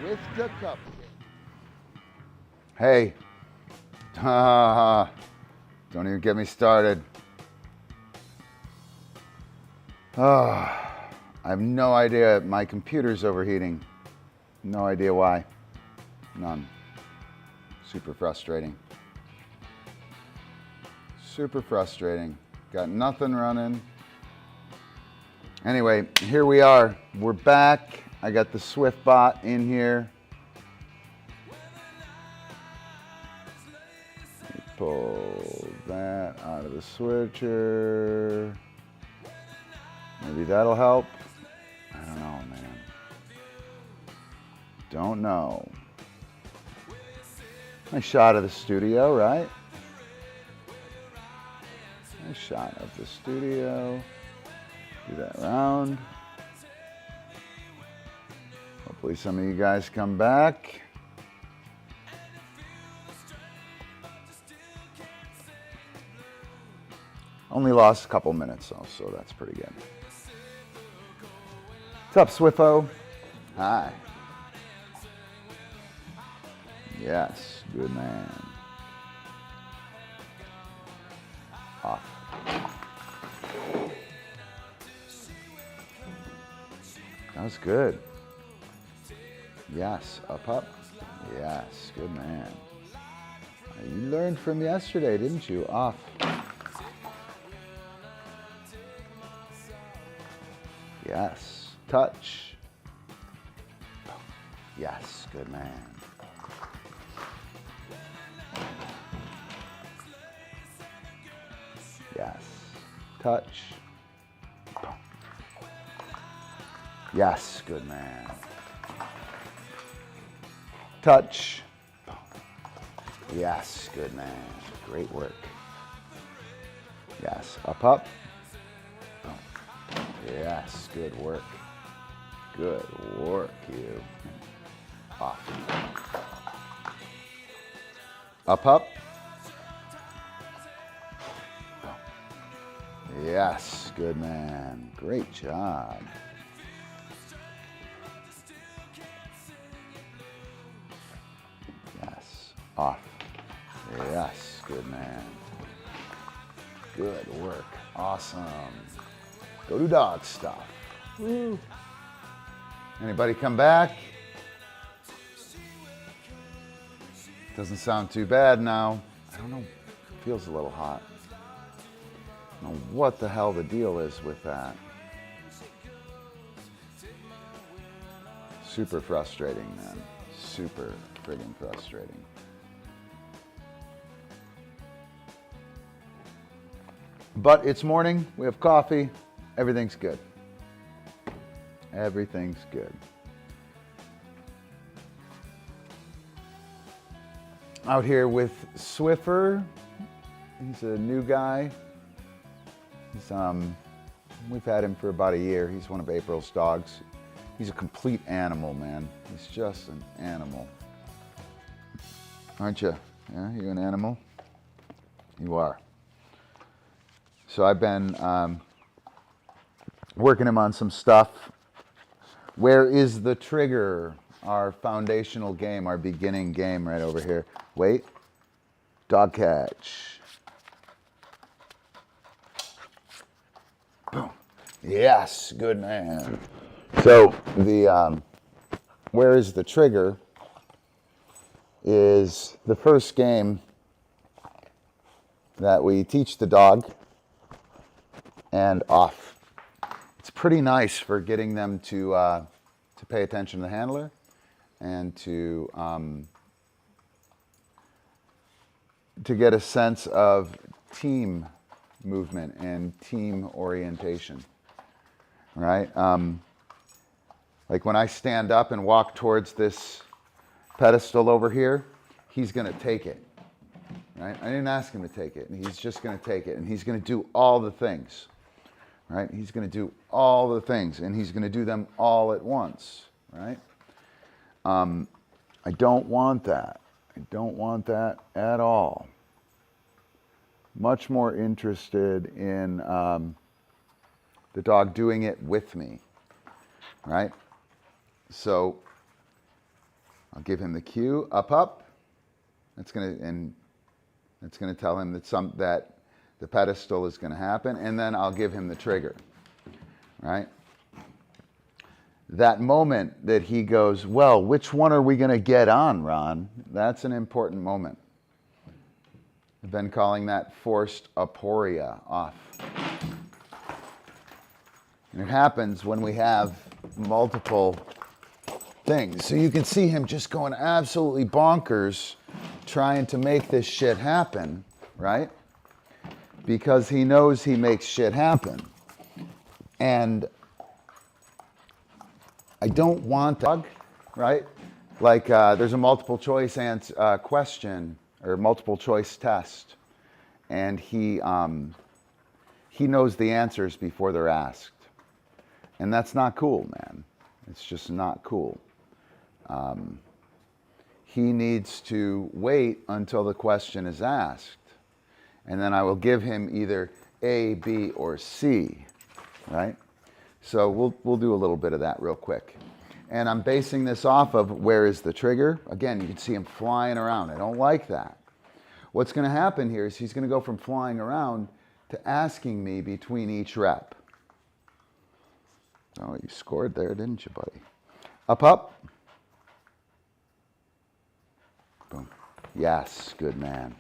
with the cup. Hey, don't even get me started. I have no idea. My computer's overheating. No idea why. None. Super frustrating. Super frustrating. Got nothing running. Anyway, here we are. We're back. I got the Swift bot in here. Pull that out of the switcher. Maybe that'll help. I don't know, man. Don't know. Nice shot of the studio, right? Nice shot of the studio. Do that round. Hopefully some of you guys come back. Only lost a couple minutes though, so that's pretty good. What's up, Swiffer? Hi. Yes, good man. Off. That was good. Yes, up. Yes, good man. You learned from yesterday, didn't you? Off. Yes, touch. Yes, good man. Yes, touch. Yes, good man. Touch. Yes, good man. Great work. Yes, up. Yes, good work. Good work, you. Off. Up. Yes, good man. Great job. Yes, off. Yes, good man. Good work. Awesome. Go do dog stuff. Woo. Anybody come back? Doesn't sound too bad now. I don't know. It feels a little hot. I don't know what the hell the deal is with that. Super frustrating, man. Super friggin' frustrating. But it's morning. We have coffee. Everything's good. Everything's good. Out here with Swiffer. He's a new guy. We've had him for about a year. He's one of April's dogs. He's a complete animal, man. He's just an animal. Aren't you? Yeah, you an animal? You are. So I've been working him on some stuff. Where is the trigger? Our foundational game, our beginning game right over here. Wait. Dog catch. Boom. Yes, good man. So the where is the trigger is the first game that we teach the dog and off. It's pretty nice for getting them to pay attention to the handler and to get a sense of team movement and team orientation, right? Like when I stand up and walk towards this pedestal over here, he's going to take it, right? I didn't ask him to take it, and he's just going to take it, and he's going to do all the things, right? He's going to do all the things, and he's going to do them all at once, right? I don't want that. I don't want that at all. Much more interested in the dog doing it with me, right? So I'll give him the cue, up, up. That's gonna tell him that the pedestal is gonna happen, and then I'll give him the trigger, right? That moment that he goes, well, which one are we gonna get on, Ron? That's an important moment. I've been calling that forced aporia off. And it happens when we have multiple things. So you can see him just going absolutely bonkers trying to make this shit happen, right? Because he knows he makes shit happen. And I don't want that, right? Like there's a multiple choice question or multiple choice test, and he knows the answers before they're asked. And that's not cool, man. It's just not cool. He needs to wait until the question is asked, and then I will give him either A, B, or C, right? So we'll do a little bit of that real quick. And I'm basing this off of where is the trigger. Again, you can see him flying around. I don't like that. What's going to happen here is he's going to go from flying around to asking me between each rep. Oh, you scored there, didn't you, buddy? Up, up. Boom. Yes, good man.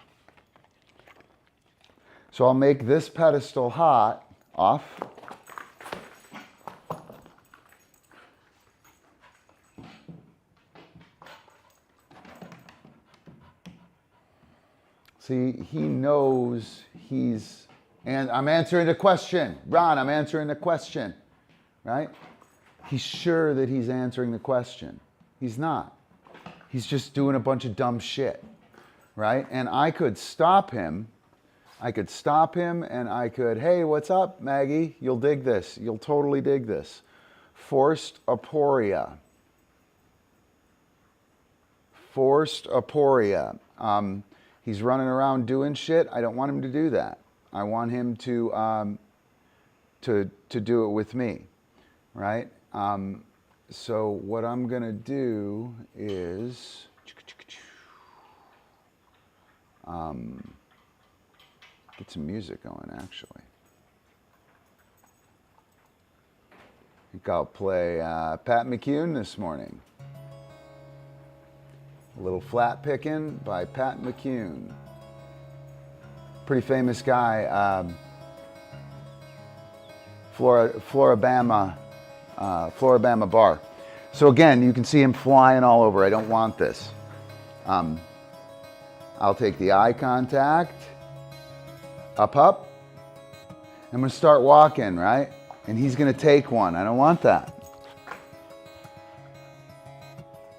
So I'll make this pedestal hot, off. See, he knows and I'm answering the question. Ron, I'm answering the question, right? He's sure that he's answering the question. He's not. He's just doing a bunch of dumb shit, right? And I could stop him. And I could, hey, what's up, Maggie? You'll dig this. You'll totally dig this. Forced aporia. Forced aporia. He's running around doing shit. I don't want him to do that. I want him to do it with me, right? So what I'm gonna do is get some music going. Actually, I think I'll play Pat McCune this morning. A little Flat Pickin' by Pat McCune. Pretty famous guy. Floribama bar. So again, you can see him flying all over. I don't want this. I'll take the eye contact. Up, up. I'm going to start walking, right? And he's going to take one. I don't want that.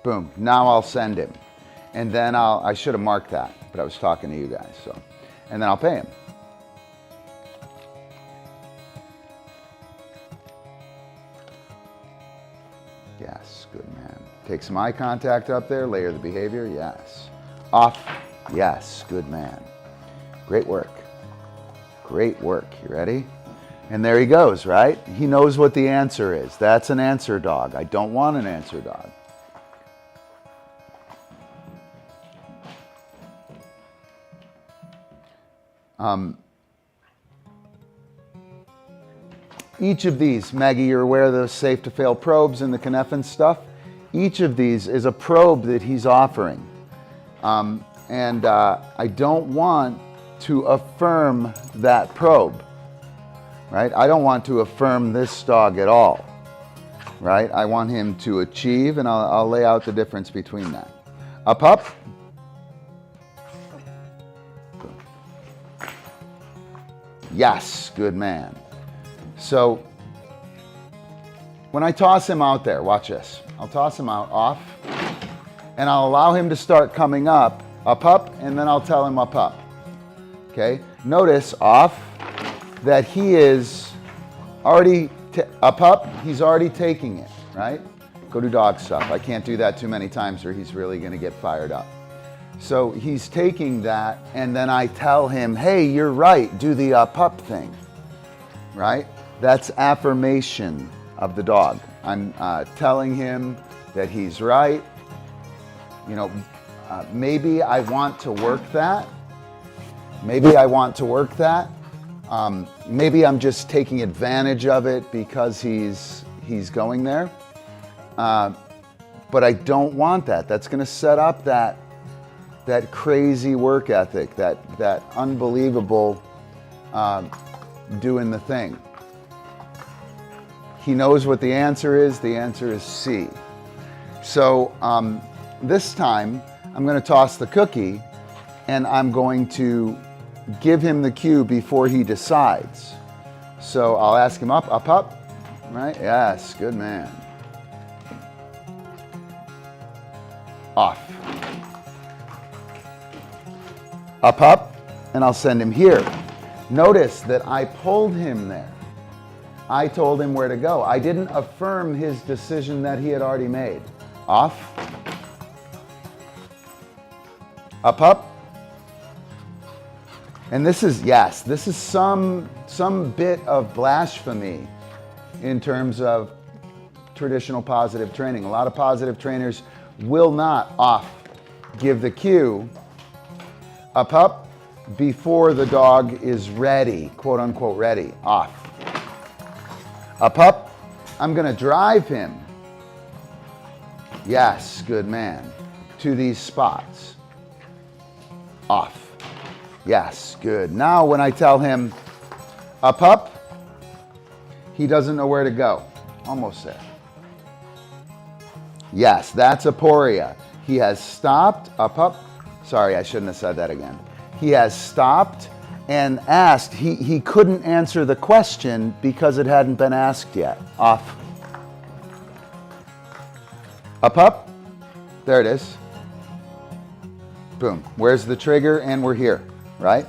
Boom. Now I'll send him. And then I should have marked that, but I was talking to you guys, so. And then I'll pay him. Yes, good man. Take some eye contact up there, layer the behavior, yes. Off, yes, good man. Great work. Great work, you ready? And there he goes, right? He knows what the answer is. That's an answer dog. I don't want an answer dog. Each of these, Maggie, you're aware of those safe to fail probes and the Cynefin stuff. Each of these is a probe that he's offering. And I don't want to affirm that probe, right? I don't want to affirm this dog at all, right? I want him to achieve, and I'll lay out the difference between that. Up, up. Yes, good man. So when I toss him out there, watch this. I'll toss him out off, and I'll allow him to start coming up, and then I'll tell him up. Okay? Notice off that he is already up, he's already taking it, right? Go do dog stuff. I can't do that too many times or he's really going to get fired up. So he's taking that, and then I tell him, hey, you're right, do the up thing, right? That's affirmation of the dog. I'm telling him that he's right, You know, maybe I want to work that. Maybe I want to work that. Maybe I'm just taking advantage of it because he's going there. But I don't want that. That's going to set up that crazy work ethic, that unbelievable doing the thing. He knows what the answer is. The answer is C. So this time I'm going to toss the cookie and I'm going to give him the cue before he decides. So I'll ask him up, right? Yes, good man. Off. Up, and I'll send him here. Notice that I pulled him there. I told him where to go. I didn't affirm his decision that he had already made. Off. Up. And this is some bit of blasphemy in terms of traditional positive training. A lot of positive trainers will not give the cue up before the dog is ready, quote unquote ready. Off. Up. I'm going to drive him. Yes, good man. To these spots. Off. Yes, good. Now when I tell him up, he doesn't know where to go. Almost there. Yes, that's aporia. He has stopped, up. Sorry, I shouldn't have said that again. He has stopped and asked. He couldn't answer the question because it hadn't been asked yet. Off. Up. There it is. Boom. Where's the trigger? And we're here, right?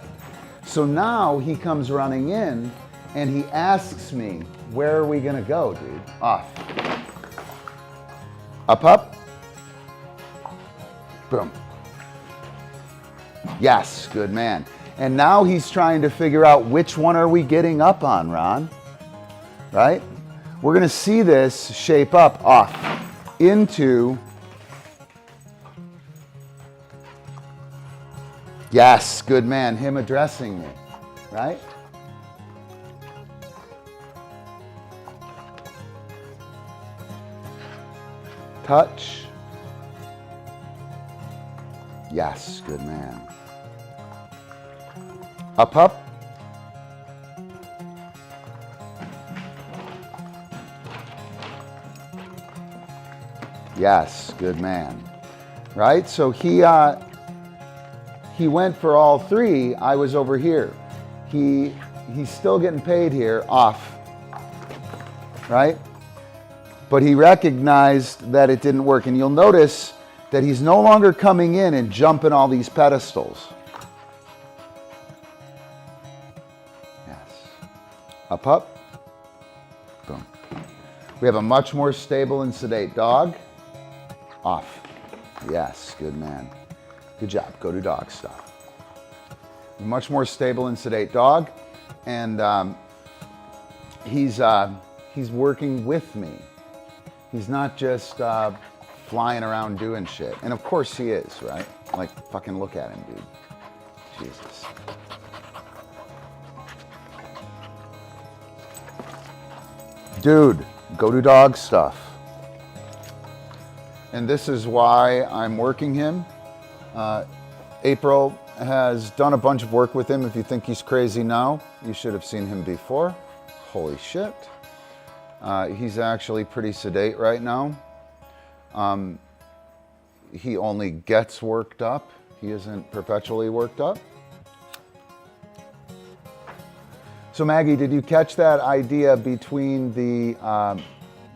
So now he comes running in and he asks me, where are we going to go, dude? Off. Up. Boom. Yes, good man. And now he's trying to figure out which one are we getting up on, Ron? Right? We're going to see this shape up off into, yes, good man, him addressing me, right? Touch. Yes, good man. Up. Yes, good man. Right? So he went for all three. I was over here. He's still getting paid here, off. Right? But he recognized that it didn't work. And you'll notice that he's no longer coming in and jumping all these pedestals. Yes. Up. Boom. We have a much more stable and sedate dog. Off. Yes, good man. Good job. Go to dog stuff. A much more stable and sedate dog. And he's working with me. He's not just flying around doing shit. And of course he is, right? Like, fucking look at him, dude. Jesus. Dude, go to dog stuff. And this is why I'm working him. April has done a bunch of work with him. If you think he's crazy now, you should have seen him before. Holy shit. He's actually pretty sedate right now. He only gets worked up. He isn't perpetually worked up. So Maggie, did you catch that idea between the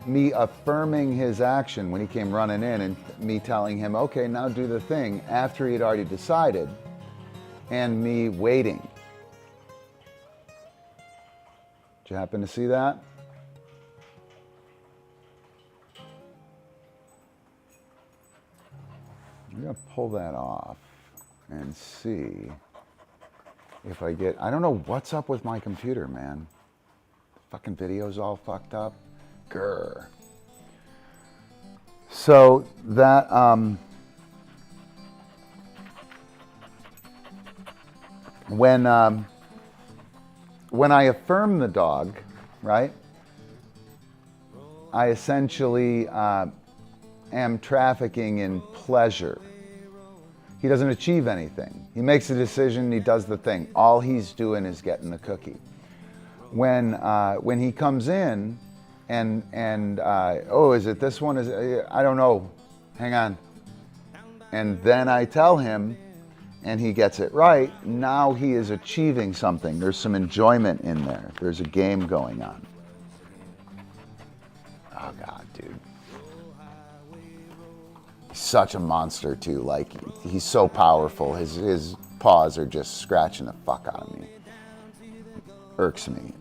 me affirming his action when he came running in and me telling him, okay, now do the thing, after he had already decided, and me waiting? Did you happen to see that? I'm going to pull that off and see if I get, I don't know what's up with my computer, man. Fucking video's all fucked up. Grr. So that, When I affirm the dog, right, I essentially am trafficking in pleasure. He doesn't achieve anything. He makes a decision, he does the thing. All he's doing is getting the cookie. When he comes in and oh, is it this one? I don't know. Hang on. And then I tell him, and he gets it right. Now he is achieving something. There's some enjoyment in there. There's a game going on. Oh God, dude. Such a monster too. Like, he's so powerful. His paws are just scratching the fuck out of me. Irks me.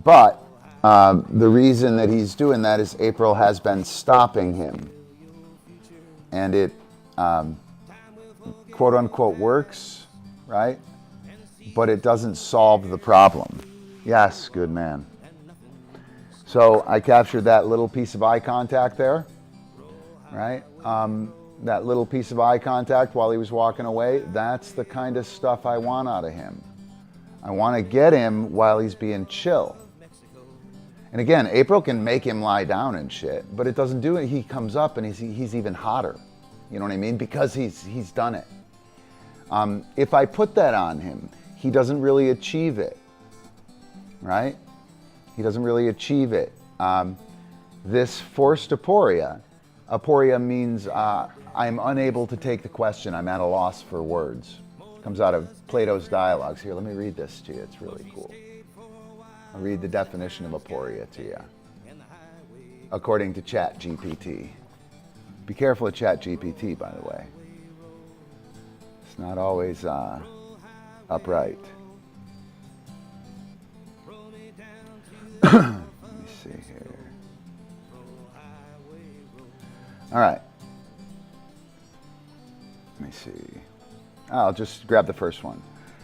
But the reason that he's doing that is April has been stopping him, and it quote unquote works, right? But it doesn't solve the problem. Yes, good man. So I captured that little piece of eye contact there. Right? That little piece of eye contact while he was walking away, that's the kind of stuff I want out of him. I want to get him while he's being chill. And again, April can make him lie down and shit, but it doesn't do it. He comes up and he's even hotter. You know what I mean? Because he's done it. If I put that on him, he doesn't really achieve it. Right? He doesn't really achieve it. This forced aporia means I'm unable to take the question. I'm at a loss for words. It comes out of Plato's Dialogues. Here, let me read this to you. It's really cool. I'll read the definition of aporia to you, according to ChatGPT. Be careful of ChatGPT, by the way. It's not always upright. Let me see here. All right. Let me see. I'll just grab the first one.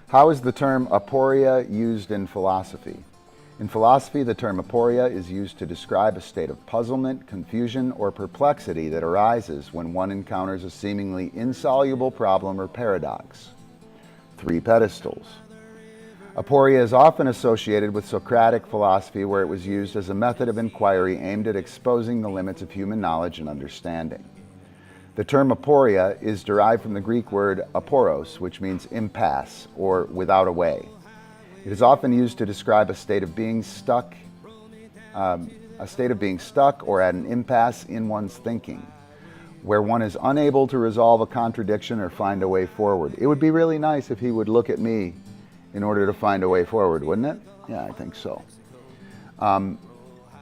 How is the term aporia used in philosophy? In philosophy, the term aporia is used to describe a state of puzzlement, confusion, or perplexity that arises when one encounters a seemingly insoluble problem or paradox. 3 pedestals. Aporia is often associated with Socratic philosophy, where it was used as a method of inquiry aimed at exposing the limits of human knowledge and understanding. The term aporia is derived from the Greek word aporos, which means impasse or without a way. It is often used to describe a state of being stuck, or at an impasse in one's thinking, where one is unable to resolve a contradiction or find a way forward. It would be really nice if he would look at me in order to find a way forward, wouldn't it? Yeah, I think so.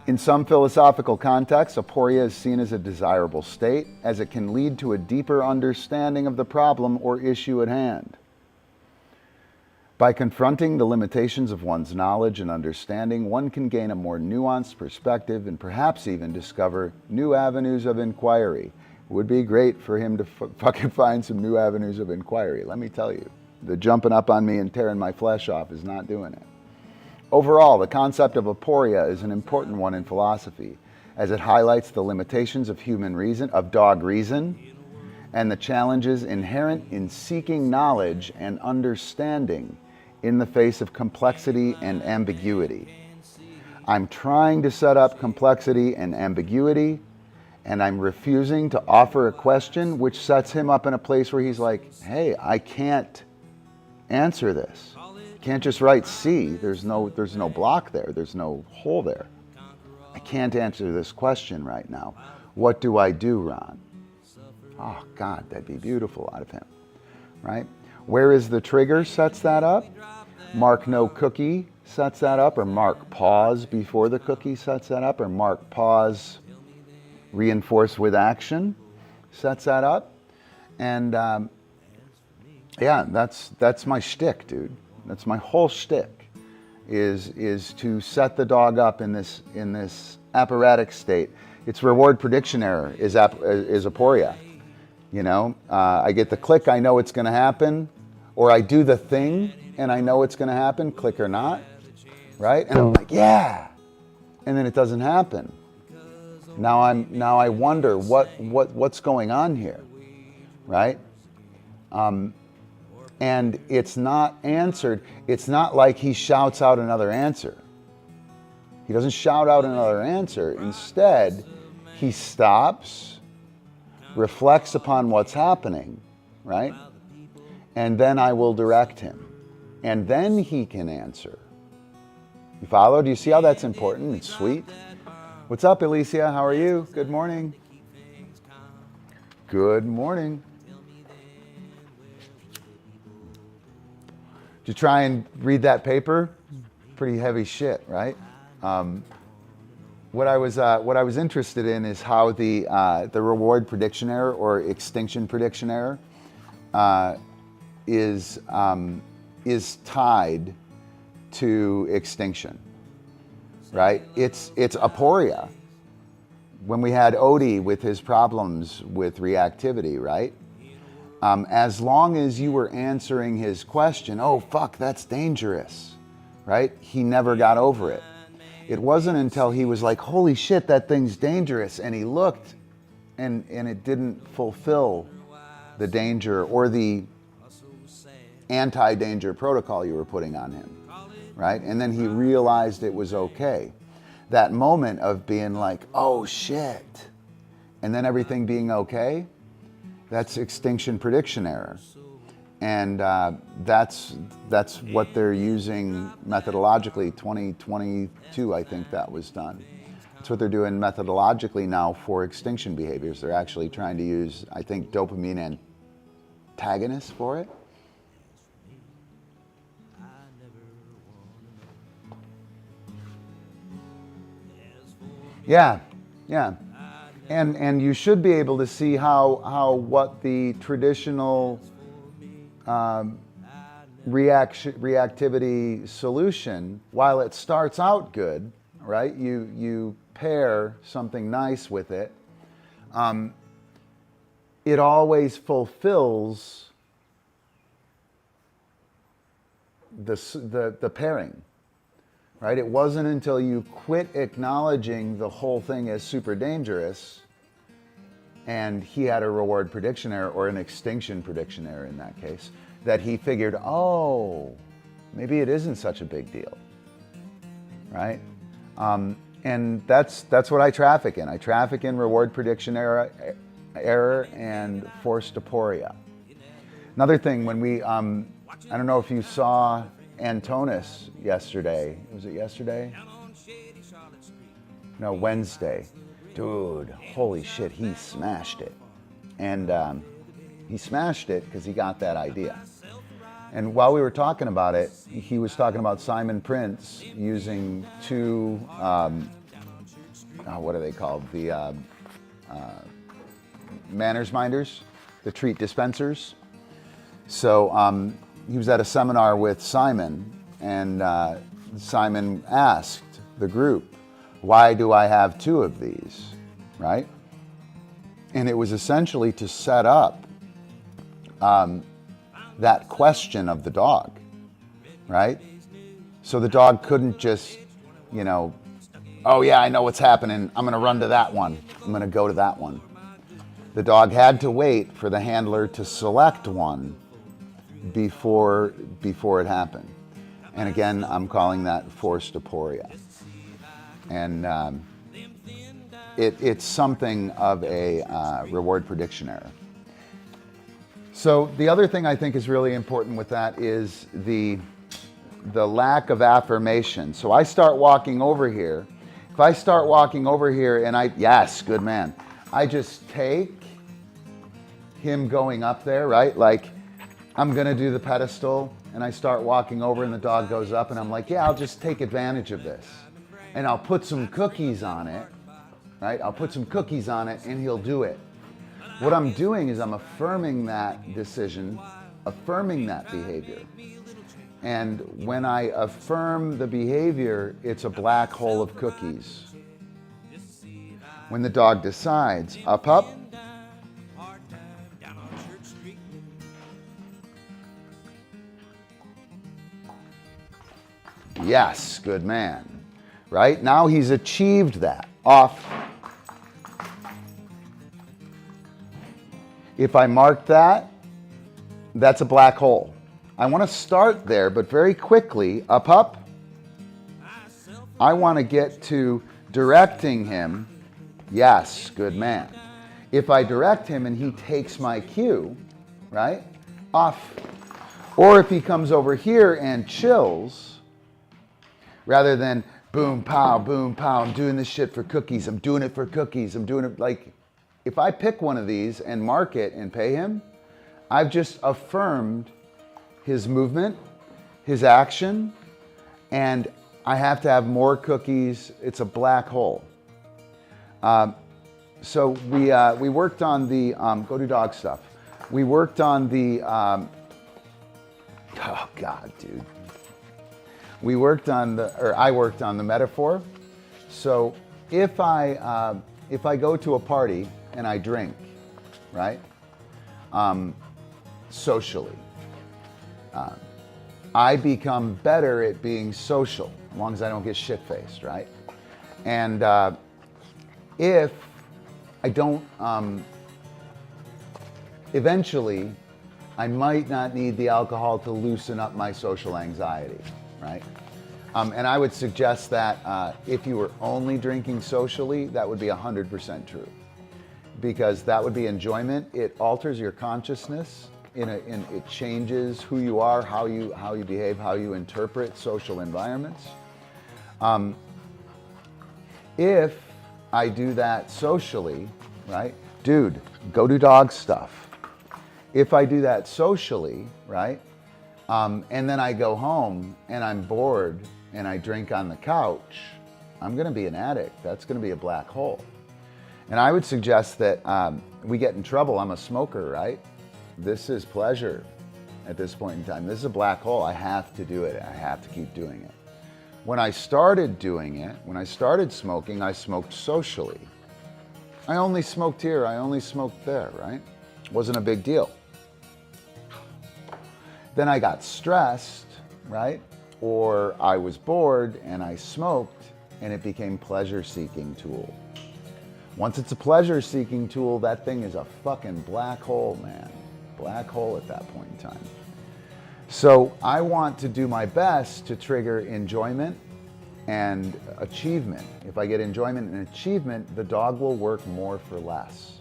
In some philosophical contexts, aporia is seen as a desirable state, as it can lead to a deeper understanding of the problem or issue at hand. By confronting the limitations of one's knowledge and understanding, one can gain a more nuanced perspective and perhaps even discover new avenues of inquiry. It would be great for him to fucking find some new avenues of inquiry, let me tell you. The jumping up on me and tearing my flesh off is not doing it. Overall, the concept of aporia is an important one in philosophy, as it highlights the limitations of human reason, of dog reason, and the challenges inherent in seeking knowledge and understanding in the face of complexity and ambiguity. I'm trying to set up complexity and ambiguity, and I'm refusing to offer a question which sets him up in a place where he's like, hey, I can't answer this. You can't just write C. There's no block there. There's no hole there. I can't answer this question right now. What do I do, Ron? Oh, God, that'd be beautiful out of him, right? Where is the trigger sets that up? Mark no cookie sets that up, or mark pause before the cookie sets that up, or mark pause reinforce with action sets that up. And yeah, that's my shtick, dude. That's my whole shtick, is to set the dog up in this aparatic state. Its reward prediction error is aporia. You know, I get the click, I know it's going to happen, or I do the thing and I know it's going to happen, click or not, right? And I'm like, yeah, and then it doesn't happen. Now I wonder what's going on here, right? And and it's not answered, it's not like he shouts out another answer. He doesn't shout out another answer. Instead, he stops, reflects upon what's happening, right? And then I will direct him. And then he can answer. You follow? Do you see how that's important? It's sweet. What's up, Alicia? How are you? Good morning. Good morning. Did you try and read that paper? Pretty heavy shit, right? What I was interested in is how the reward prediction error or extinction prediction error is tied to extinction, right? It's aporia. When we had Odie with his problems with reactivity, right? As long as you were answering his question, oh fuck, that's dangerous, right? He never got over it. It wasn't until he was like, holy shit, that thing's dangerous, and he looked and it didn't fulfill the danger or the anti-danger protocol you were putting on him, right? And then he realized it was okay. That moment of being like, oh shit, and then everything being okay, that's extinction prediction error. And that's what they're using methodologically. 2022, I think that was done. That's what they're doing methodologically now for extinction behaviors. They're actually trying to use, I think, dopamine antagonists for it. Yeah. And you should be able to see how what the traditional reactivity solution, while it starts out good, right? You pair something nice with it. It always fulfills the pairing, right? It wasn't until you quit acknowledging the whole thing as super dangerous, and he had a reward prediction error or an extinction prediction error in that case, that he figured, oh, maybe it isn't such a big deal, right? And that's what I traffic in. I traffic in reward prediction error and forced aporia. Another thing, when we, I don't know if you saw Antonis yesterday. Was it yesterday? No, Wednesday. Dude, holy shit, he smashed it. And he smashed it because he got that idea. And while we were talking about it, he was talking about Simon Prince using two, what are they called? The manners minders, the treat dispensers. So he was at a seminar with Simon, and Simon asked the group, why do I have two of these, right? And it was essentially to set up that question of the dog, right? So the dog couldn't just, oh yeah, I know what's happening, I'm gonna run to that one, I'm gonna go to that one. The dog had to wait for the handler to select one before it happened. And again, I'm calling that forced aporia. And it's something of a reward prediction error. So the other thing I think is really important with that is the lack of affirmation. So I start walking over here. If I start walking over here and yes, good man. I just take him going up there, right? Like, I'm gonna do the pedestal, and I start walking over and the dog goes up, and I'm like, yeah, I'll just take advantage of this. And I'll put some cookies on it, right? I'll put some cookies on it and he'll do it. What I'm doing is I'm affirming that decision, affirming that behavior. And when I affirm the behavior, it's a black hole of cookies. When the dog decides, up, yes, good man. Right? Now he's achieved that. Off. If I mark that, that's a black hole. I want to start there, but very quickly, up. I want to get to directing him. Yes, good man. If I direct him and he takes my cue, right, off. Or if he comes over here and chills, rather than boom, pow, I'm doing this shit for cookies, I'm doing it for cookies, I'm doing it, like, if I pick one of these and mark it and pay him, I've just affirmed his movement, his action, and I have to have more cookies. It's a black hole. So we worked on the, go do dog stuff. We worked on the, oh God, dude. I worked on the metaphor. So if I go to a party and I drink, right, socially, I become better at being social, as long as I don't get shit-faced, right? And if I don't, eventually, I might not need the alcohol to loosen up my social anxiety, right? And I would suggest that if you were only drinking socially, that would be 100% true, because that would be enjoyment. It alters your consciousness. It changes who you are, how you behave, how you interpret social environments. If I do that socially, right? Dude, go do dog stuff. If I do that socially, right? And then I go home and I'm bored and I drink on the couch, I'm gonna be an addict. That's gonna be a black hole. And I would suggest that we get in trouble. I'm a smoker, right? This is pleasure at this point in time. This is a black hole. I have to do it. I have to keep doing it. When I started doing it, when I started smoking, I smoked socially. I only smoked here, I only smoked there, right? Wasn't a big deal. Then I got stressed, right? Or I was bored and I smoked and it became pleasure-seeking tool. Once it's a pleasure-seeking tool, that thing is a fucking black hole, man. Black hole at that point in time. So I want to do my best to trigger enjoyment and achievement. If I get enjoyment and achievement, the dog will work more for less,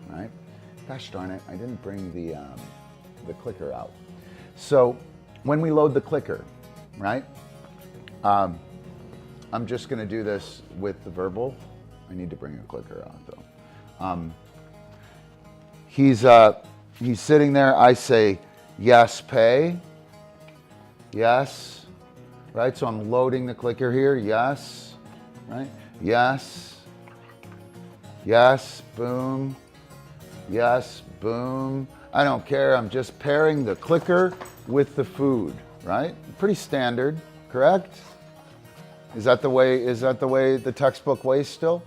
right? Gosh darn it, I didn't bring the clicker out. So when we load the clicker, right? I'm just gonna do this with the verbal. I need to bring a clicker out though. He's sitting there, I say, yes, pay, yes, right? So I'm loading the clicker here, yes, right? Yes, yes, boom, yes, boom. I don't care, I'm just pairing the clicker with the food, right? Pretty standard, correct? Is that the way the textbook way still?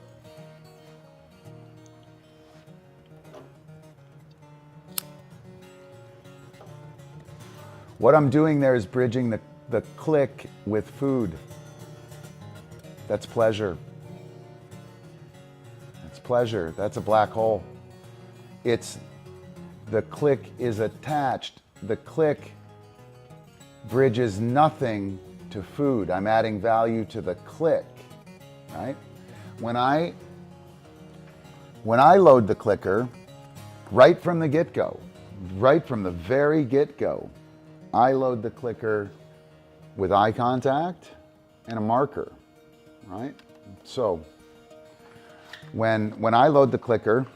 What I'm doing there is bridging the click with food. That's pleasure. That's pleasure. That's a black hole. The click is attached. The click bridges nothing to food. I'm adding value to the click, right? When I load the clicker, right from the get-go, right from the very get-go, I load the clicker with eye contact and a marker, right? So when I load the clicker,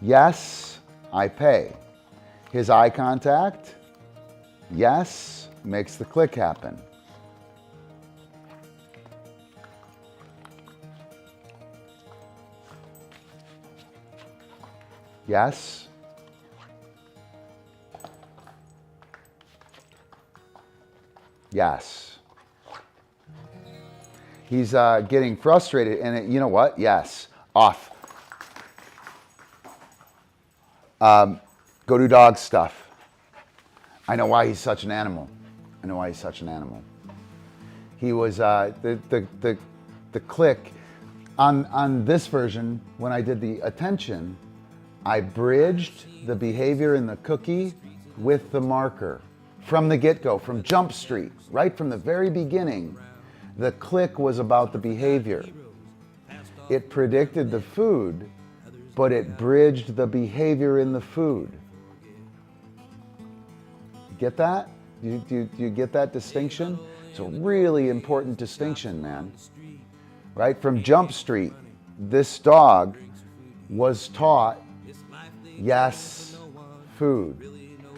yes, I pay. His eye contact, yes, makes the click happen. Yes. Yes. He's getting frustrated, and you know what? Yes. Off. Go do dog stuff. I know why he's such an animal. I know why he's such an animal. He was the click on this version when I did the attention. I bridged the behavior in the cookie with the marker. From the get-go, from Jump Street, right from the very beginning, the click was about the behavior. It predicted the food, but it bridged the behavior in the food. Get that? Do you get that distinction? It's a really important distinction, man. Right? From Jump Street, this dog was taught, yes, food.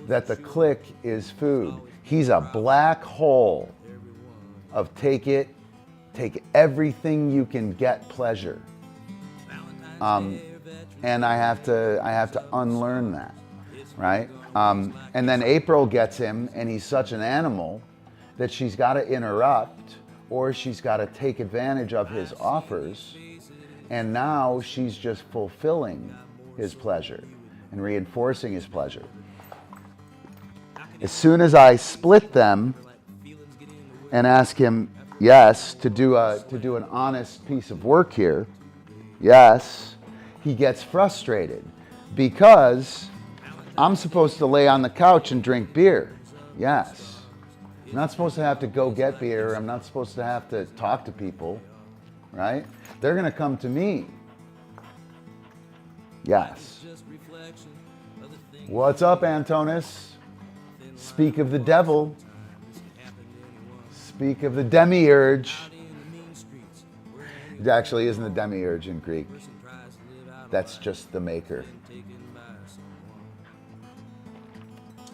That the click is food. He's a black hole of take everything you can get pleasure. And I have to unlearn that, right? And then April gets him, and he's such an animal that she's got to interrupt, or she's got to take advantage of his offers, and now she's just fulfilling his pleasure and reinforcing his pleasure. As soon as I split them and ask him, yes, to do an honest piece of work here, yes, he gets frustrated because I'm supposed to lay on the couch and drink beer. Yes. I'm not supposed to have to go get beer. I'm not supposed to have to talk to people, right? They're going to come to me. Yes. What's up, Antonis? Speak of the devil. Speak of the demiurge. It actually isn't a demiurge in Greek. That's just the maker.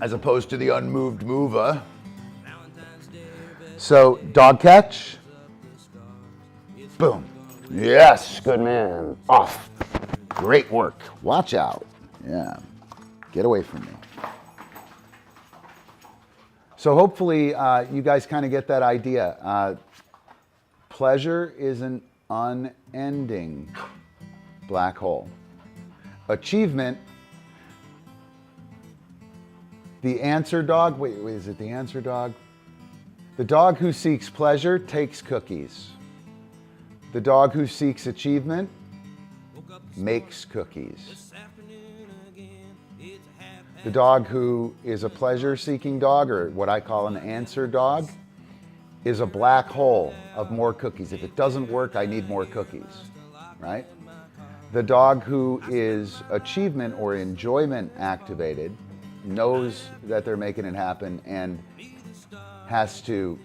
As opposed to the unmoved mover. So, dog catch. Boom. Yes, good man. Off. Great work. Watch out. Yeah. Get away from me. So hopefully you guys kind of get that idea. Pleasure is an unending black hole. Achievement, the answer dog, wait, is it the answer dog? The dog who seeks pleasure takes cookies. The dog who seeks achievement makes cookies. The dog who is a pleasure-seeking dog, or what I call an answer dog, is a black hole of more cookies. If it doesn't work, I need more cookies, right? The dog who is achievement or enjoyment activated knows that they're making it happen and has to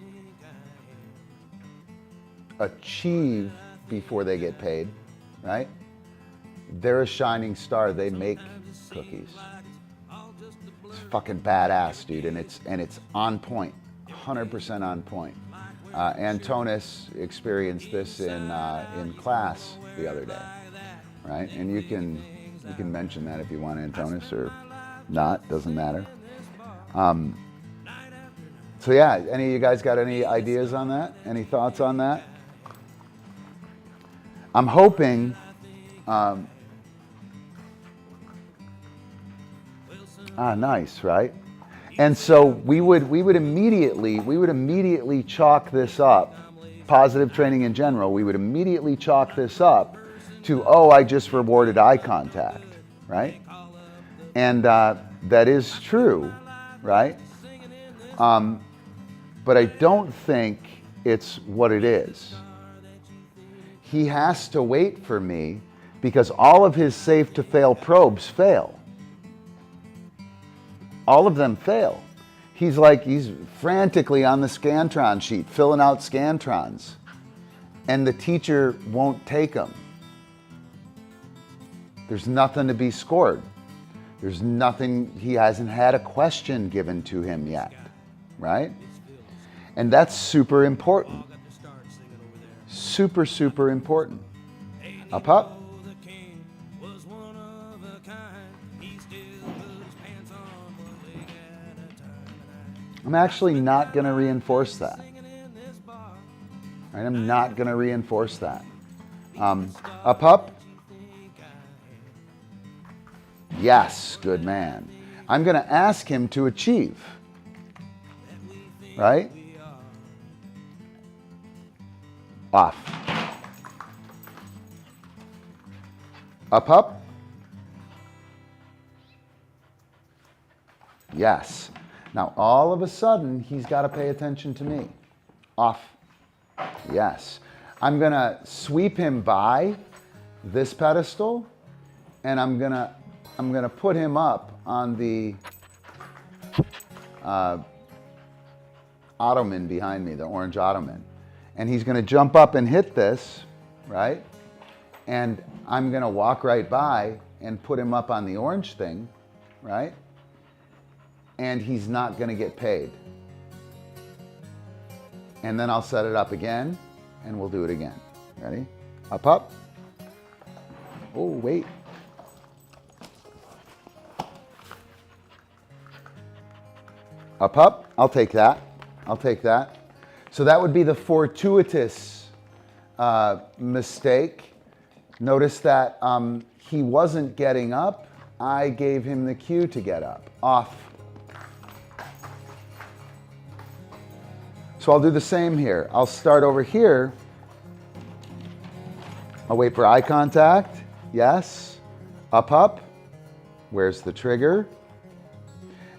achieve before they get paid, right? They're a shining star. They make cookies. It's fucking badass, dude, and it's on point, 100% on point. Antonis experienced this in class the other day, right? And you can mention that if you want, Antonis, or not, doesn't matter. So yeah, any of you guys got any ideas on that? Any thoughts on that? I'm hoping. Nice, right? And so we would immediately chalk this up, positive training in general, we would immediately chalk this up to, oh, I just rewarded eye contact, right? And that is true, right? But I don't think it's what it is. He has to wait for me because all of his safe to fail probes fail. All of them fail. He's frantically on the Scantron sheet, filling out Scantrons, and the teacher won't take them. There's nothing to be scored. There's nothing, he hasn't had a question given to him yet, right? And that's super important. Super, super important. Up, up. I'm actually not going to reinforce that. Right? I'm not going to reinforce that. Up, up. Yes, good man. I'm going to ask him to achieve. Right? Off. Up, up. Yes. Now, all of a sudden, he's got to pay attention to me. Off. Yes. I'm going to sweep him by this pedestal, and I'm going to put him up on the ottoman behind me, the orange ottoman. And he's going to jump up and hit this, right? And I'm going to walk right by and put him up on the orange thing, right? And he's not going to get paid. And then I'll set it up again, and we'll do it again. Ready? Up, up. Oh, wait. Up, up. I'll take that. I'll take that. So that would be the fortuitous mistake. Notice that he wasn't getting up. I gave him the cue to get up. Off. So I'll do the same here. I'll start over here. I'll wait for eye contact. Yes. Up, up. Where's the trigger?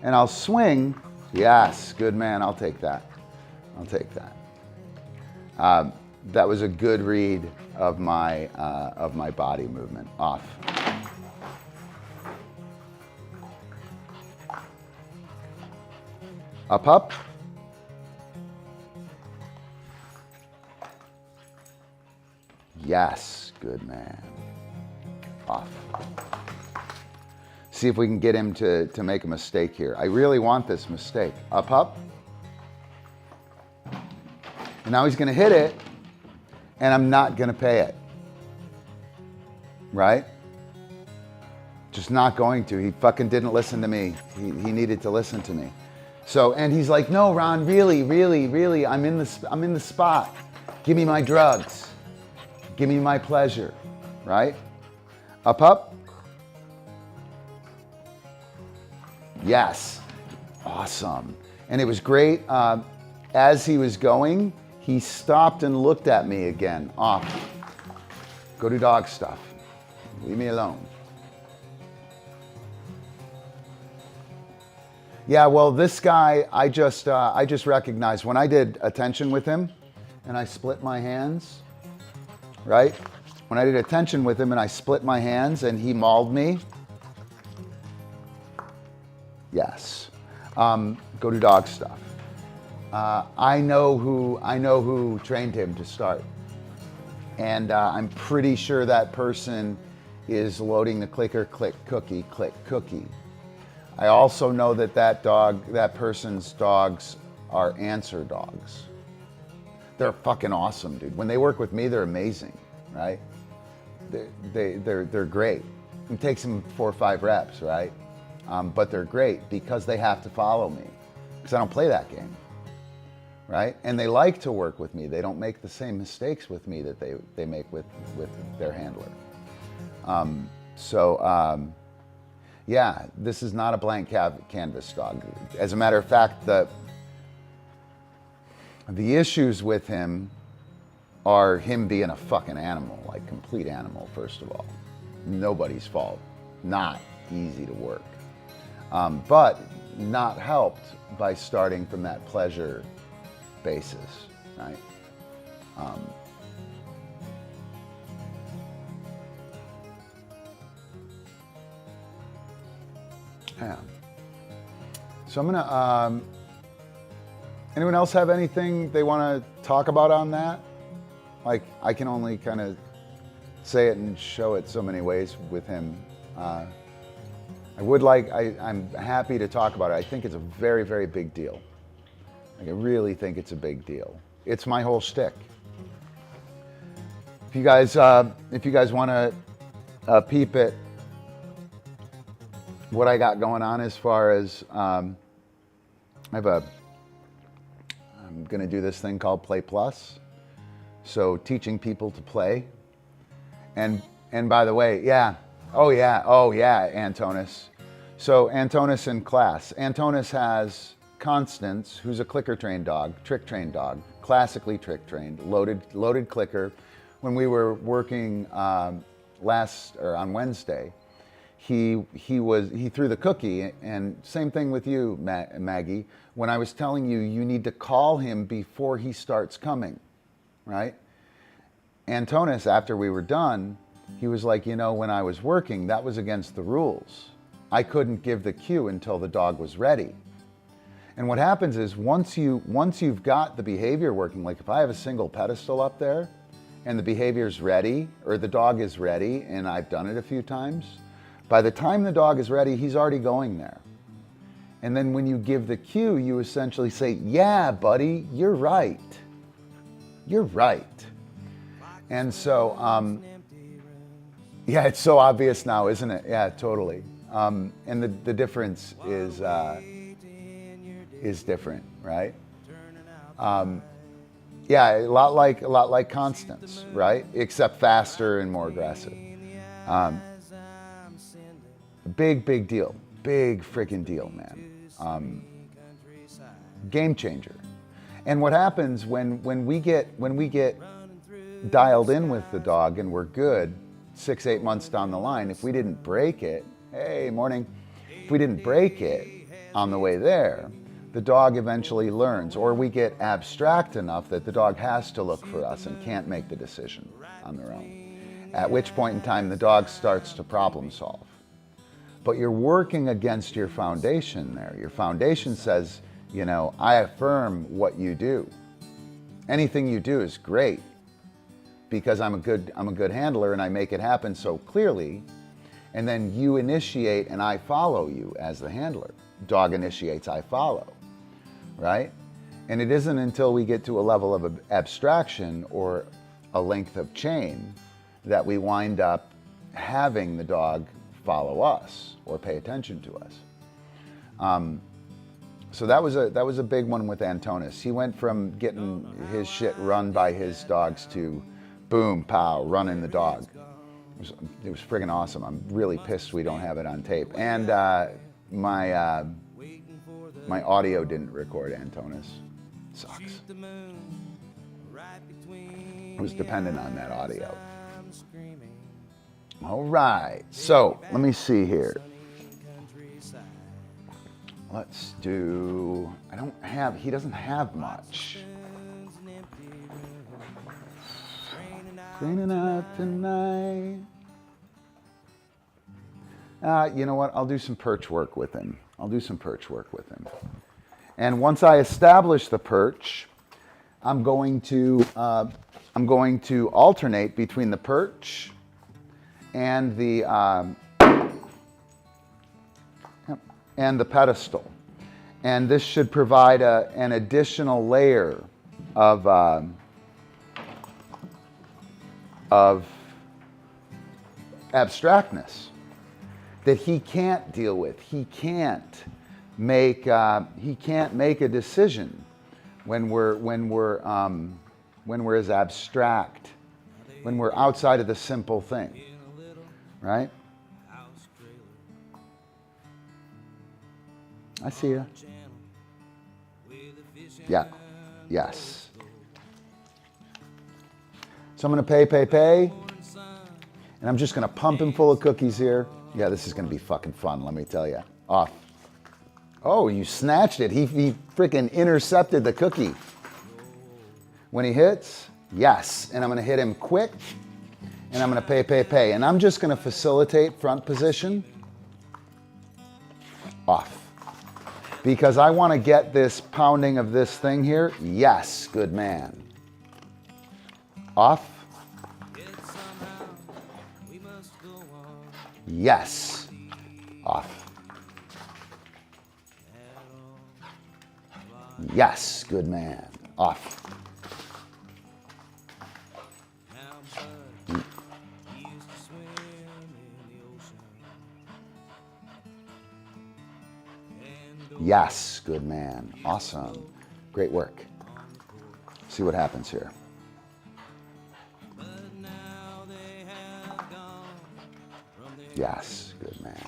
And I'll swing. Yes. Good man. I'll take that. I'll take that. That was a good read of my body movement. Off. Up, up. Yes, good man. Off. See if we can get him to make a mistake here. I really want this mistake. Up, up. And now he's going to hit it, and I'm not going to pay it. Right? Just not going to. He fucking didn't listen to me. He needed to listen to me. So, and he's like, no, Ron, really, I'm in the spot. Give me my drugs. Give me my pleasure, right? Up, up. Yes. Awesome. And it was great. As he was going, he stopped and looked at me again. Off. Go do dog stuff. Leave me alone. Yeah, well, this guy, I just recognized when I did attention with him and I split my hands, right? When I did attention with him and I split my hands and he mauled me. Yes. Go do dog stuff. I know who trained him to start. And I'm pretty sure that person is loading the clicker, click cookie. I also know that person's dogs are answer dogs. They're fucking awesome, dude. When they work with me, they're amazing, right? They're great. It takes them 4 or 5 reps, right? But they're great because they have to follow me because I don't play that game, right? And they like to work with me. They don't make the same mistakes with me that they make with their handler. Yeah, this is not a blank canvas dog. As a matter of fact, the issues with him are him being a fucking animal, like complete animal, first of all. Nobody's fault. Not easy to work. But not helped by starting from that pleasure basis, right? Yeah. So I'm gonna, anyone else have anything they want to talk about on that? Like, I can only kind of say it and show it so many ways with him. I'm happy to talk about it. I think it's a very, very big deal. Like, I really think it's a big deal. It's my whole shtick. If you guys want to peep it, what I got going on as far as I'm going to do this thing called Play Plus. So teaching people to play. And by the way, Antonis. So Antonis in class. Antonis has Constance, who's a clicker trained dog, trick trained dog, classically trick trained, loaded clicker. When we were working on Wednesday, he threw the cookie. And same thing with you, Maggie. When I was telling you, you need to call him before he starts coming, right? Antonis, after we were done, he was like, you know, when I was working, that was against the rules. I couldn't give the cue until the dog was ready. And what happens is once you've got the behavior working, like if I have a single pedestal up there and the behavior's ready or the dog is ready, and I've done it a few times, by the time the dog is ready, he's already going there. And then when you give the cue, you essentially say, yeah, buddy, you're right. You're right. And so, yeah, it's so obvious now, isn't it? Yeah, totally. And the difference is different, right? Yeah, a lot like Constance, right? Except faster and more aggressive. Big deal, big freaking deal, man. Game changer. And what happens when we get dialed in with the dog and we're good 6-8 months down the line, if we didn't break it, hey, morning, if we didn't break it on the way there, the dog eventually learns, or we get abstract enough that the dog has to look for us and can't make the decision on their own. At which point in time, the dog starts to problem solve. But you're working against your foundation there. Your foundation says, you know, I affirm what you do. Anything you do is great because I'm a good handler and I make it happen so clearly. And then you initiate and I follow you as the handler. Dog initiates, I follow, right? And it isn't until we get to a level of abstraction or a length of chain that we wind up having the dog follow us or pay attention to us. So that was a big one with Antonis. He went from getting his shit run by his dogs to boom, pow, running the dog. It was friggin' awesome. I'm really pissed we don't have it on tape. And my audio didn't record Antonis. Sucks. I was dependent on that audio. All right, so let me see here. Let's do, he doesn't have much. Raining out tonight. You know what, I'll do some perch work with him. And once I establish the perch, I'm going to alternate between the perch and the pedestal, and this should provide an additional layer of abstractness that he can't deal with. He can't make a decision when we're as abstract, when we're outside of the simple thing. Right? I see you. Yeah. Yes. So I'm going to pay. And I'm just going to pump him full of cookies here. Yeah, this is going to be fucking fun, let me tell you. Off. Oh, you snatched it. He freaking intercepted the cookie. When he hits, yes. And I'm going to hit him quick. And I'm going to pay. And I'm just going to facilitate front position. Off. Because I want to get this pounding of this thing here. Yes, good man. Off. Yes. Off. Yes, good man. Off. Yes, good man. Awesome. Great work. See what happens here. Yes, good man.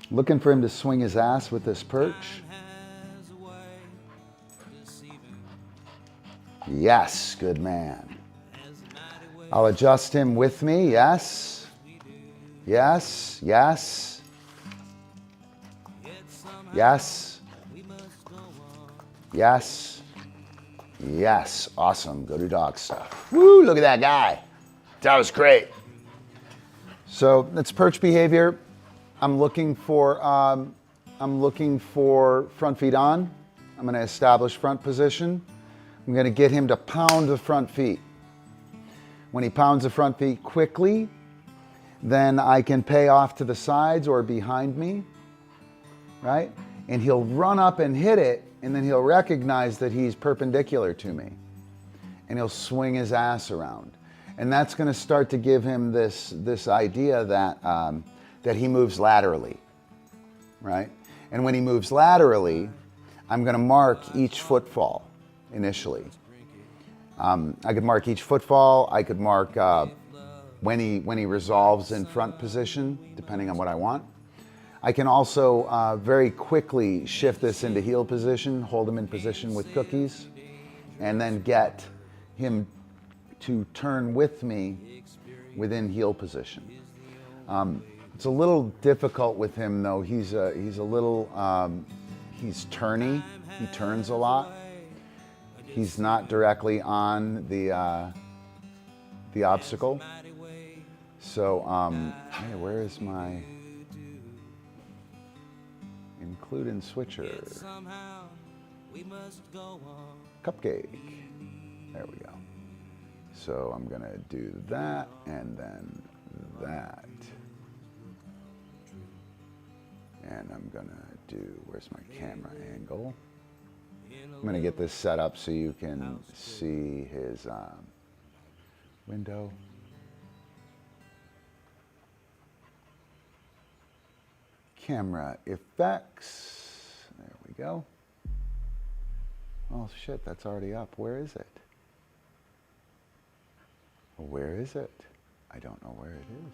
Looking for him to swing his ass with this perch. Yes, good man. I'll adjust him with me. Yes. Yes, yes. Yes. Yes. Yes. Awesome. Go do dog stuff. Woo, look at that guy. That was great. So that's perch behavior. I'm looking for front feet on. I'm going to establish front position. I'm going to get him to pound the front feet. When he pounds the front feet quickly, then I can pay off to the sides or behind me, right? And he'll run up and hit it, and then he'll recognize that he's perpendicular to me. And he'll swing his ass around. And that's going to start to give him this idea that, that he moves laterally, right? And when he moves laterally, I'm going to mark each footfall initially. I could mark each footfall. I could mark when he resolves in front position, depending on what I want. I can also very quickly shift this into heel position, hold him in position with cookies, and then get him to turn with me within heel position. It's a little difficult with him though. He's a little, he's turny. He turns a lot. He's not directly on the obstacle. So, hey, where is my include in switcher? Cupcake. There we go. So I'm gonna do that and then that. And I'm gonna do, where's my camera angle? I'm gonna get this set up so you can see his window. Camera effects. There we go. Oh shit, that's already up. Where is it? Well, where is it? I don't know where it is.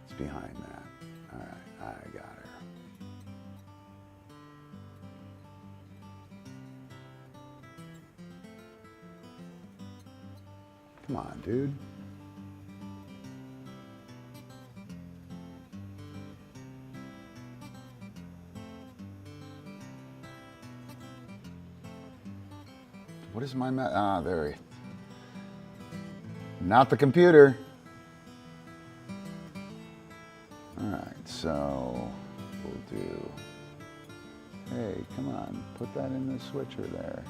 It's behind that. All right, I got her. Come on, dude. What is my there. Not the computer. All right, so we'll do, hey, come on, put that in the switcher there.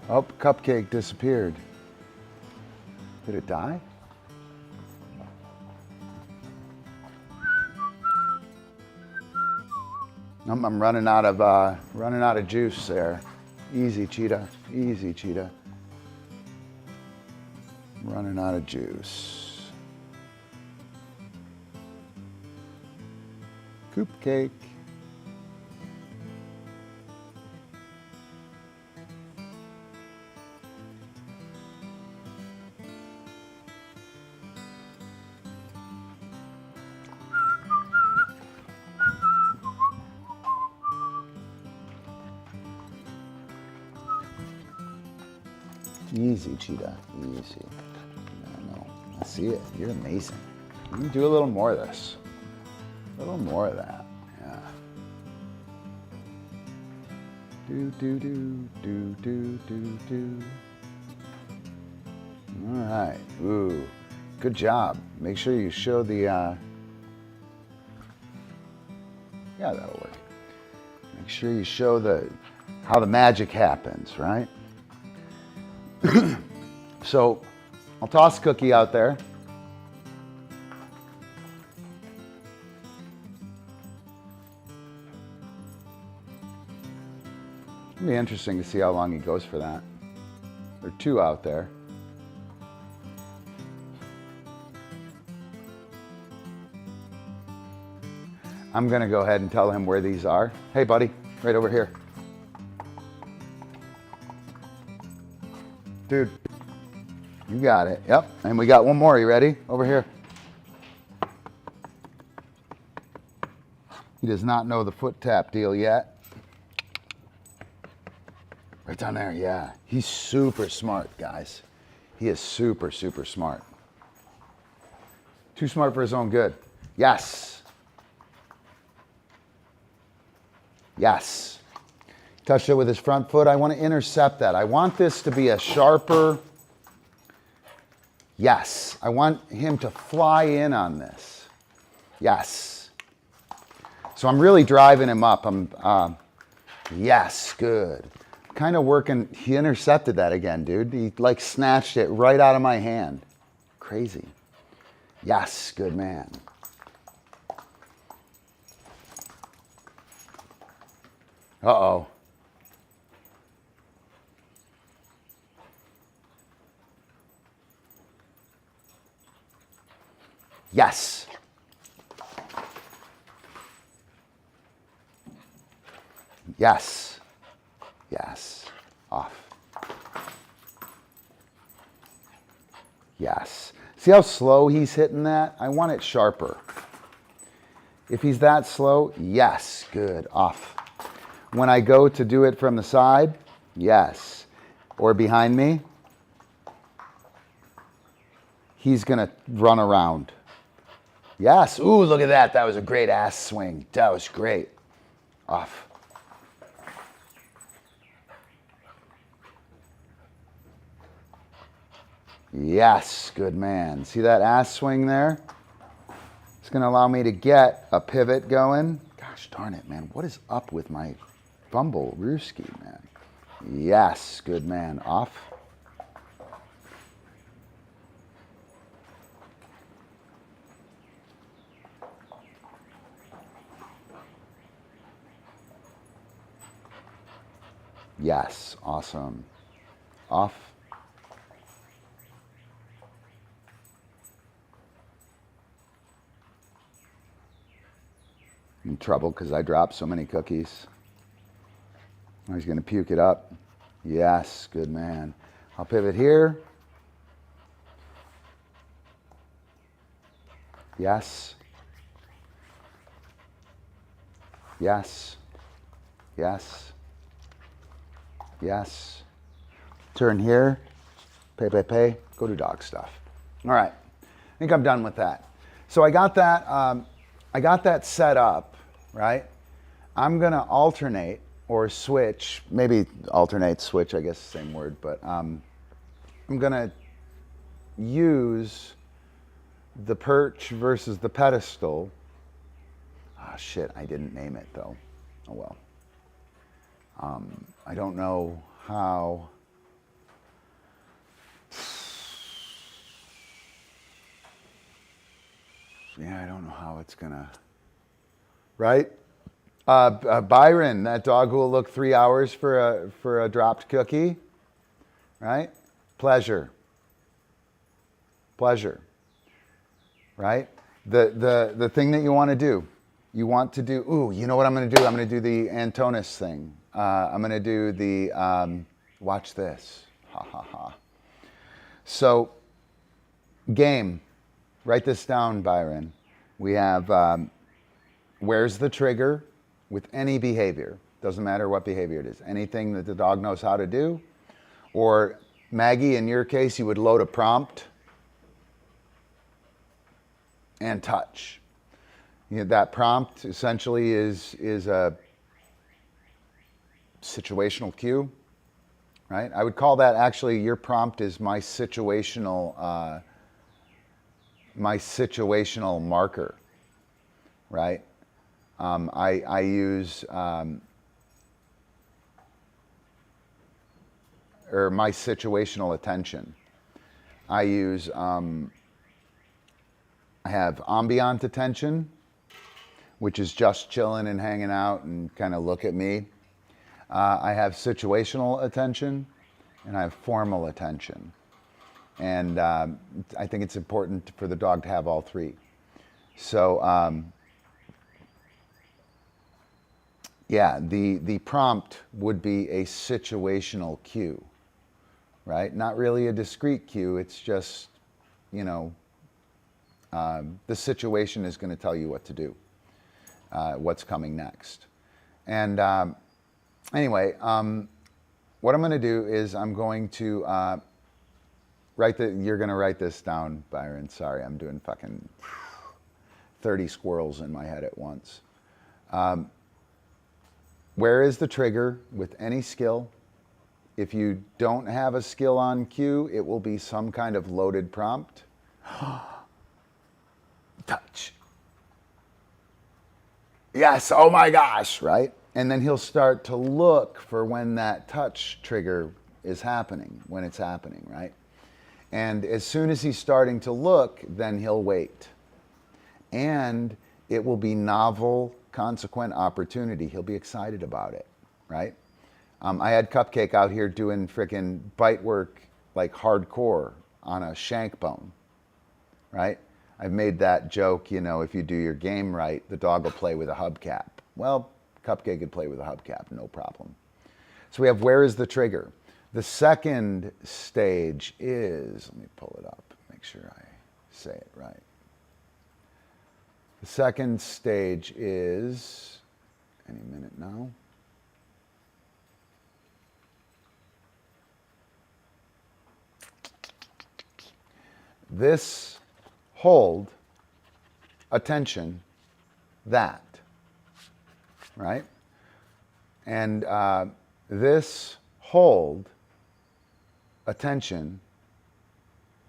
Oh, Cupcake disappeared. Did it die? I'm running out of juice there. Easy, cheetah. Easy, cheetah. Running out of juice. Coop cake. Easy, cheetah. Easy. No, I see it. You're amazing. You can do a little more of this. A little more of that. Yeah. Do, do, do, do, do, do, do. All right. Ooh. Good job. Make sure you show the, yeah, that'll work. Make sure you show how the magic happens, right? So I'll toss Cookie out there. It'll be interesting to see how long he goes for that. There are two out there. I'm gonna go ahead and tell him where these are. Hey buddy, right over here. Dude, You got it. Yep. And we got one more. You ready? Over here. He does not know the foot tap deal yet. Right down there. Yeah. He's super smart, guys. He is super, super smart. Too smart for his own good. Yes. Yes. Touched it with his front foot. I want to intercept that. I want this to be a sharper. Yes. I want him to fly in on this. Yes. So I'm really driving him up. Yes, good. Kind of working. He intercepted that again, dude. He like snatched it right out of my hand. Crazy. Yes, good man. Uh-oh. Yes. Yes. Yes. Off. Yes. See how slow he's hitting that? I want it sharper. If he's that slow, yes. Good. Off. When I go to do it from the side, yes. Or behind me, he's going to run around. Yes. Ooh, look at that. That was a great ass swing. That was great. Off. Yes, good man. See that ass swing there? It's going to allow me to get a pivot going. Gosh darn it, man. What is up with my fumble Rooski, man? Yes, good man. Off. Yes, awesome. Off. In trouble because I dropped so many cookies. Oh, he's going to puke it up. Yes, good man. I'll pivot here. Yes. Yes. Yes. Yes. Turn here. Pay. Go do dog stuff. All right. I think I'm done with that. So I got that set up, right? I'm going to alternate or switch, maybe alternate, switch, I guess the same word, but I'm going to use the perch versus the pedestal. Ah, shit, I didn't name it though. Oh well. I don't know how. Yeah, I don't know how it's gonna. Right? Byron, that dog who will look 3 hours for a dropped cookie. Right? Pleasure. Right? The thing that you want to do. You want to do, ooh, you know what I'm going to do? I'm going to do the Antonis thing. I'm going to do the, watch this. Ha, ha, ha. So, game. Write this down, Byron. We have, where's the trigger with any behavior? Doesn't matter what behavior it is. Anything that the dog knows how to do. Or, Maggie, in your case, you would load a prompt and touch. You know, that prompt essentially is a situational cue, right? I would call that actually your prompt is my situational marker, right? I use or my situational attention. I use I have ambient attention, which is just chilling and hanging out and kind of look at me. I have situational attention, and I have formal attention. And I think it's important for the dog to have all three. So, yeah, the prompt would be a situational cue, right? Not really a discrete cue. It's just, you know, the situation is going to tell you what to do, what's coming next. And anyway, what I'm going to do is I'm going to you're going to write this down, Byron. Sorry, I'm doing fucking 30 squirrels in my head at once. Where is the trigger with any skill? If you don't have a skill on cue, it will be some kind of loaded prompt. Touch. Yes, oh my gosh, right? And then he'll start to look for when that touch trigger is happening, when it's happening, right? And as soon as he's starting to look, then he'll wait. And it will be novel, consequent opportunity. He'll be excited about it, right? I had Cupcake out here doing frickin' bite work like hardcore on a shank bone, right? I've made that joke, you know, if you do your game right, the dog will play with a hubcap. Well, Cupcake could play with a hubcap, no problem. So we have where is the trigger? The second stage is, let me pull it up, make sure I say it right. The second stage is, any minute now. This, hold, attention, that, right? And this, hold, attention,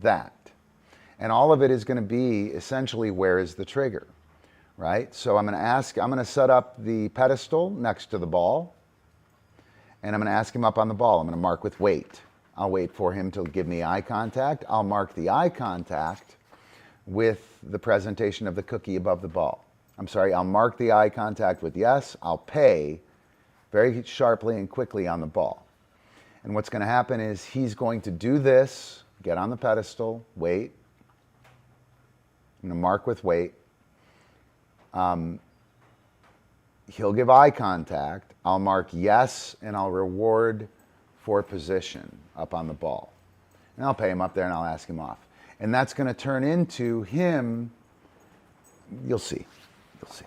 that. And all of it is going to be essentially where is the trigger, right? So I'm going to set up the pedestal next to the ball, and I'm going to ask him up on the ball. I'm going to mark with wait. I'll wait for him to give me eye contact. I'll mark the eye contact with the presentation of the cookie above the ball. I'm sorry, I'll mark the eye contact with yes. I'll pay very sharply and quickly on the ball. And what's going to happen is he's going to do this, get on the pedestal, wait. I'm going to mark with wait. He'll give eye contact. I'll mark yes, and I'll reward for position up on the ball. And I'll pay him up there and I'll ask him off. And that's going to turn into him, you'll see, you'll see.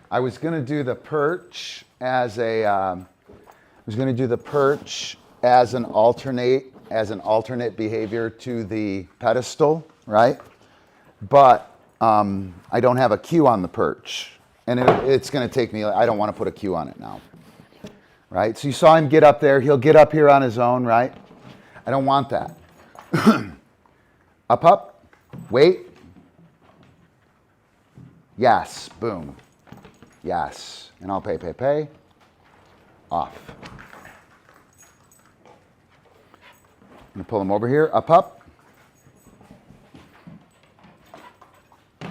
I was going to do the perch as an alternate behavior to the pedestal, right? But I don't have a cue on the perch, and it's going to take me, I don't want to put a cue on it now, right? So you saw him get up there. He'll get up here on his own, right? I don't want that. Up, wait. Yes, boom. Yes, and I'll pay. Off. I'm going to pull him over here, up.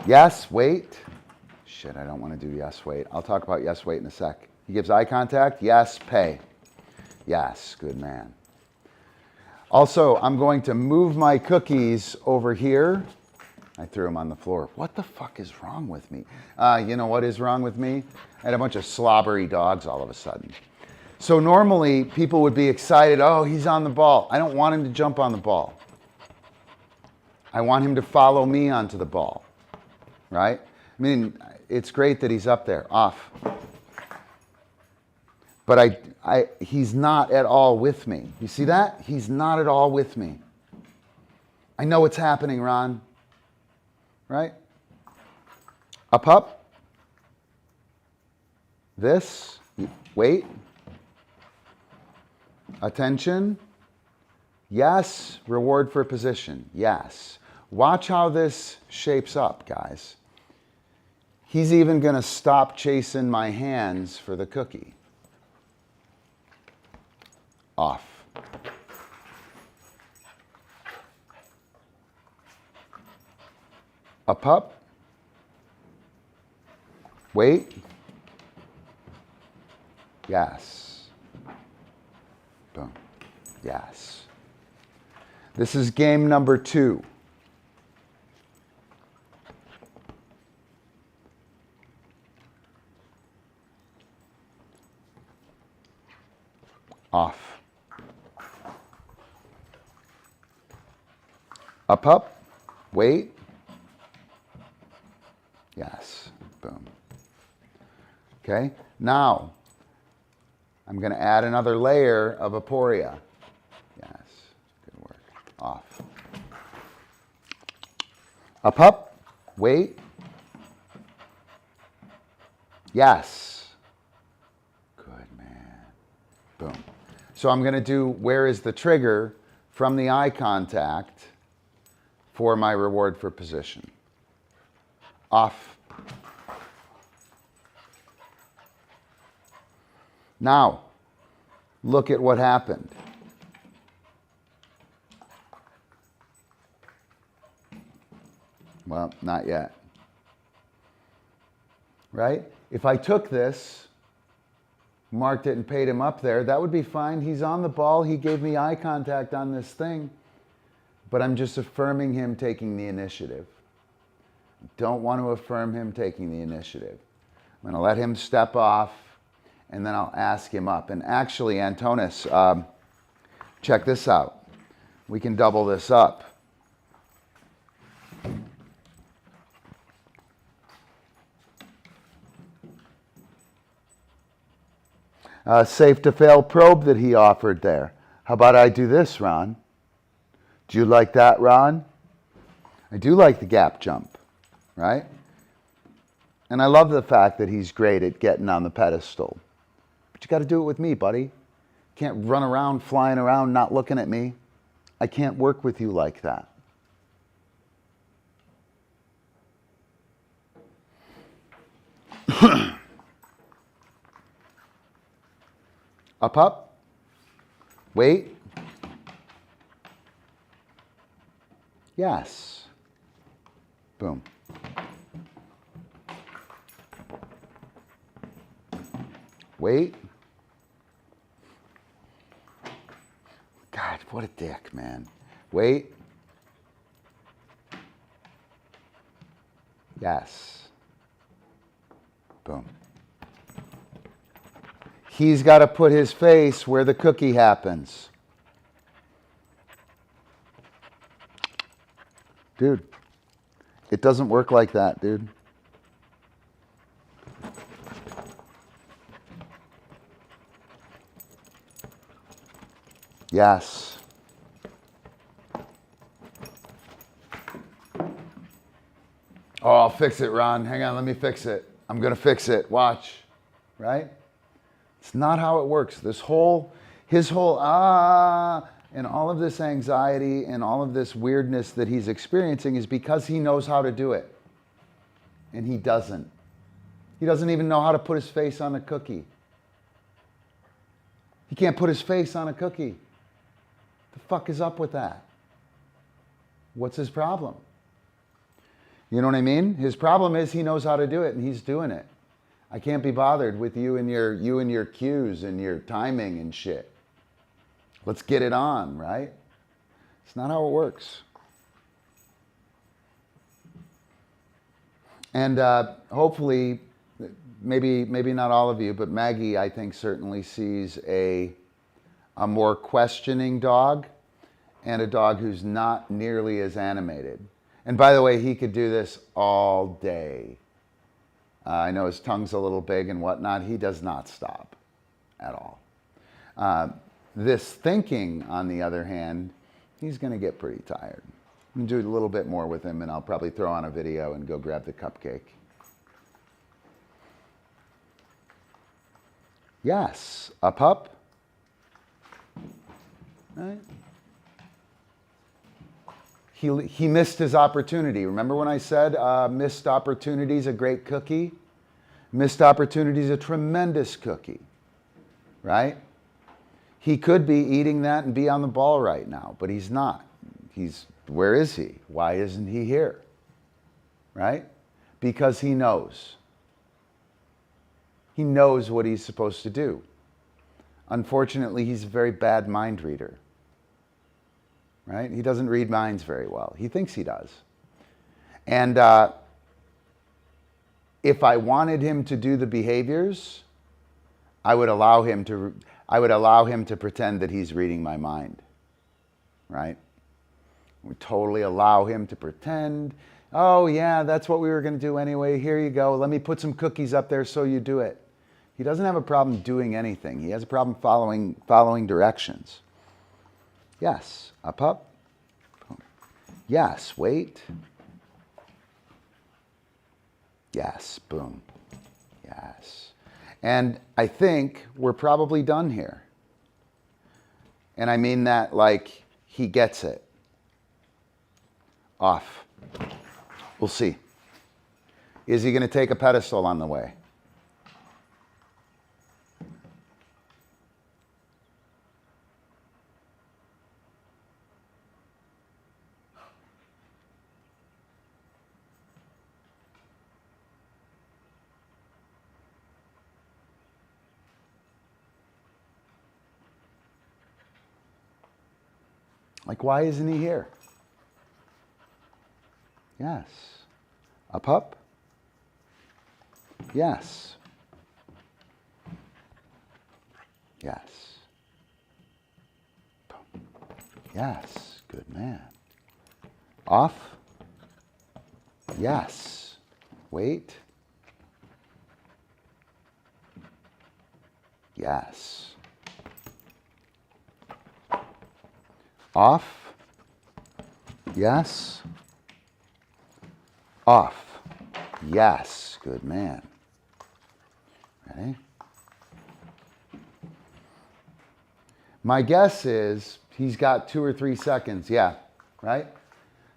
Yes, wait. Shit, I don't want to do yes, wait. I'll talk about yes, wait in a sec. He gives eye contact. Yes, pay. Yes, good man. Also, I'm going to move my cookies over here. I threw them on the floor. What the fuck is wrong with me? You know what is wrong with me? I had a bunch of slobbery dogs all of a sudden. So normally, people would be excited. Oh, he's on the ball. I don't want him to jump on the ball. I want him to follow me onto the ball. Right? I mean, it's great that he's up there, off. But he's not at all with me. You see that? He's not at all with me. I know what's happening, Ron. Right? Up. This, wait. Attention. Yes, reward for position. Yes. Watch how this shapes up, guys. He's even going to stop chasing my hands for the cookie. Off. Up. Wait. Yes. Boom. Yes. This is game number 2. off. Up, up, wait. Yes, boom. Okay, now I'm going to add another layer of aporia. Yes, good work. Off. Up, wait. Yes. Good, man. Boom. So I'm going to do where is the trigger from the eye contact for my reward for position. Off. Now, look at what happened. Well, not yet. Right? If I took this, marked it and paid him up there, that would be fine. He's on the ball. He gave me eye contact on this thing. But I'm just affirming him taking the initiative. Don't want to affirm him taking the initiative. I'm going to let him step off, and then I'll ask him up. And actually, Antonis, check this out. We can double this up. Safe to fail probe that he offered there. How about I do this, Ron? Do you like that, Ron? I do like the gap jump, right? And I love the fact that he's great at getting on the pedestal. But you got to do it with me, buddy. Can't run around, flying around, not looking at me. I can't work with you like that. Up, up. Wait. Yes. Boom. Wait. God, what a dick, man. Wait. Yes. Boom. He's got to put his face where the cookie happens. Dude, it doesn't work like that, dude. Yes. Oh, I'll fix it, Ron. Hang on, let me fix it. I'm going to fix it. Watch. Right? It's not how it works. His whole and all of this anxiety and all of this weirdness that he's experiencing is because he knows how to do it. And he doesn't. He doesn't even know how to put his face on a cookie. He can't put his face on a cookie. The fuck is up with that? What's his problem? You know what I mean? His problem is he knows how to do it and he's doing it. I can't be bothered with you and your cues and your timing and shit. Let's get it on, right? It's not how it works. And hopefully, maybe not all of you, but Maggie, I think, certainly sees a more questioning dog and a dog who's not nearly as animated. And by the way, he could do this all day. I know his tongue's a little big and whatnot. He does not stop at all. This thinking, on the other hand, he's going to get pretty tired. I'm going to do a little bit more with him, and I'll probably throw on a video and go grab the cupcake. Yes. Up, up. Right? He missed his opportunity. Remember when I said missed opportunity is a great cookie? Missed opportunity is a tremendous cookie, right? He could be eating that and be on the ball right now, but he's not. Where is he? Why isn't he here? Right? Because he knows. He knows what he's supposed to do. Unfortunately, he's a very bad mind reader. Right? He doesn't read minds very well. He thinks he does. And if I wanted him to do the behaviors, I would allow him to. I would allow him to pretend that he's reading my mind, right? We totally allow him to pretend, oh yeah, that's what we were going to do anyway. Here you go. Let me put some cookies up there so you do it. He doesn't have a problem doing anything. He has a problem following directions. Yes, up. Yes, wait. Yes, boom. Yes. And I think we're probably done here. And I mean that like he gets it. Off. We'll see. Is he going to take a pedestal on the way? Like, why isn't he here? Yes. Up. Yes. Yes. Yes. Good man. Off. Yes. Wait. Yes. Off. Yes. Off. Yes. Good man. Ready? My guess is he's got 2 or 3 seconds. Yeah. Right?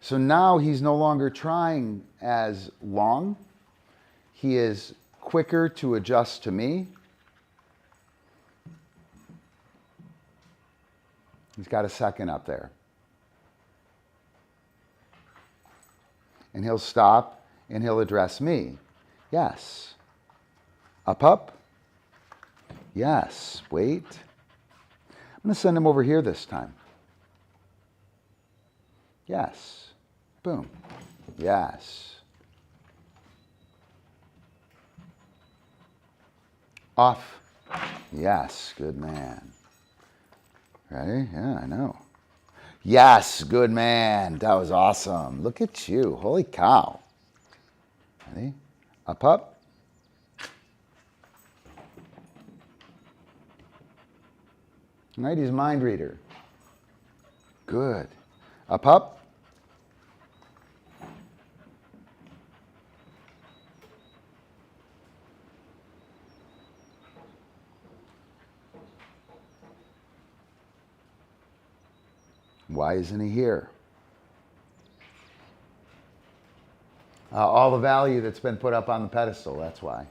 So now he's no longer trying as long. He is quicker to adjust to me. He's got a second up there. And he'll stop and he'll address me. Yes. Up. Yes. Wait. I'm going to send him over here this time. Yes. Boom. Yes. Off. Yes. Good man. Ready? Yeah, I know. Yes, good man. That was awesome. Look at you. Holy cow. Ready? Up. All right, he's a mind reader. Good. Up. Why isn't he here? All the value that's been put up on the pedestal, that's why.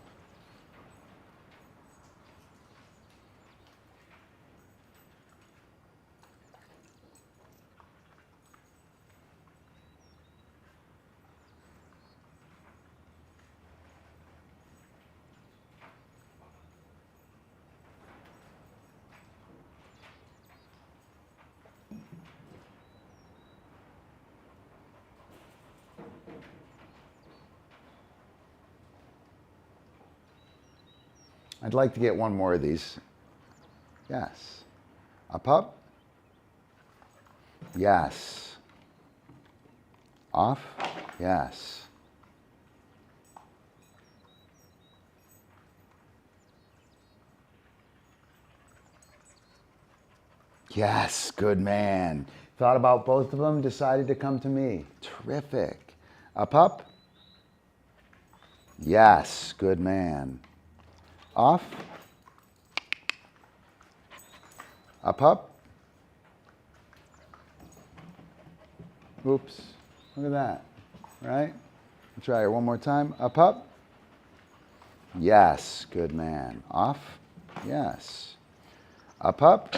I'd like to get one more of these. Yes. Up. Yes. Off. Yes. Yes, good man. Thought about both of them, decided to come to me. Terrific. Up. Yes, good man. Off. Up. Oops. Look at that. Right? I'll try it one more time. Up. Yes. Good man. Off. Yes. Up.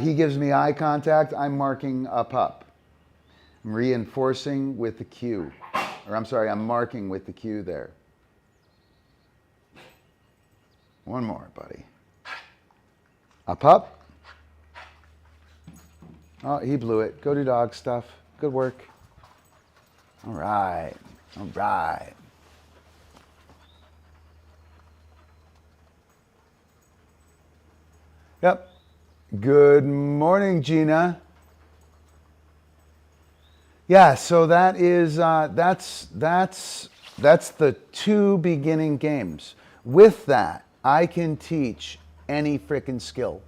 He gives me eye contact. I'm marking up. I'm reinforcing with the cue. Or I'm sorry, I'm marking with the cue there. One more, buddy. Up. Oh, he blew it. Go do dog stuff. Good work. All right. All right. Yep. Good morning, Gina. Yeah, so that is that's the two beginning games. With that, I can teach any freaking skill.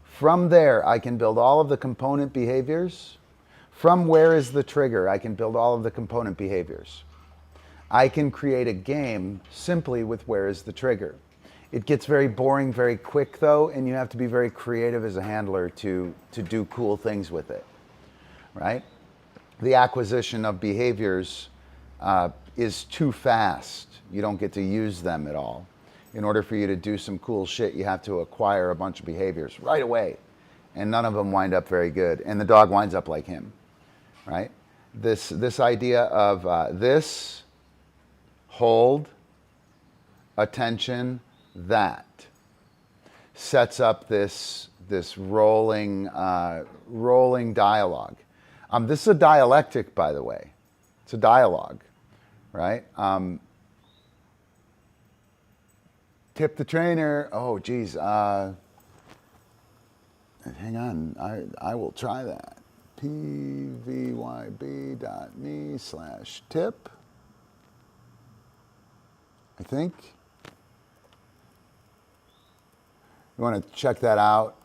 From there, I can build all of the component behaviors. From where is the trigger, I can build all of the component behaviors. I can create a game simply with where is the trigger. It gets very boring very quick though, and you have to be very creative as a handler to do cool things with it, right? The acquisition of behaviors is too fast. You don't get to use them at all. In order for you to do some cool shit, you have to acquire a bunch of behaviors right away. And none of them wind up very good. And the dog winds up like him, right? This idea of this, hold, attention, that sets up this rolling dialogue. This is a dialectic, by the way. It's a dialogue, right? Tip the trainer. Oh, geez. Hang on. I will try that. pvyb.me/tip. I think. You want to check that out?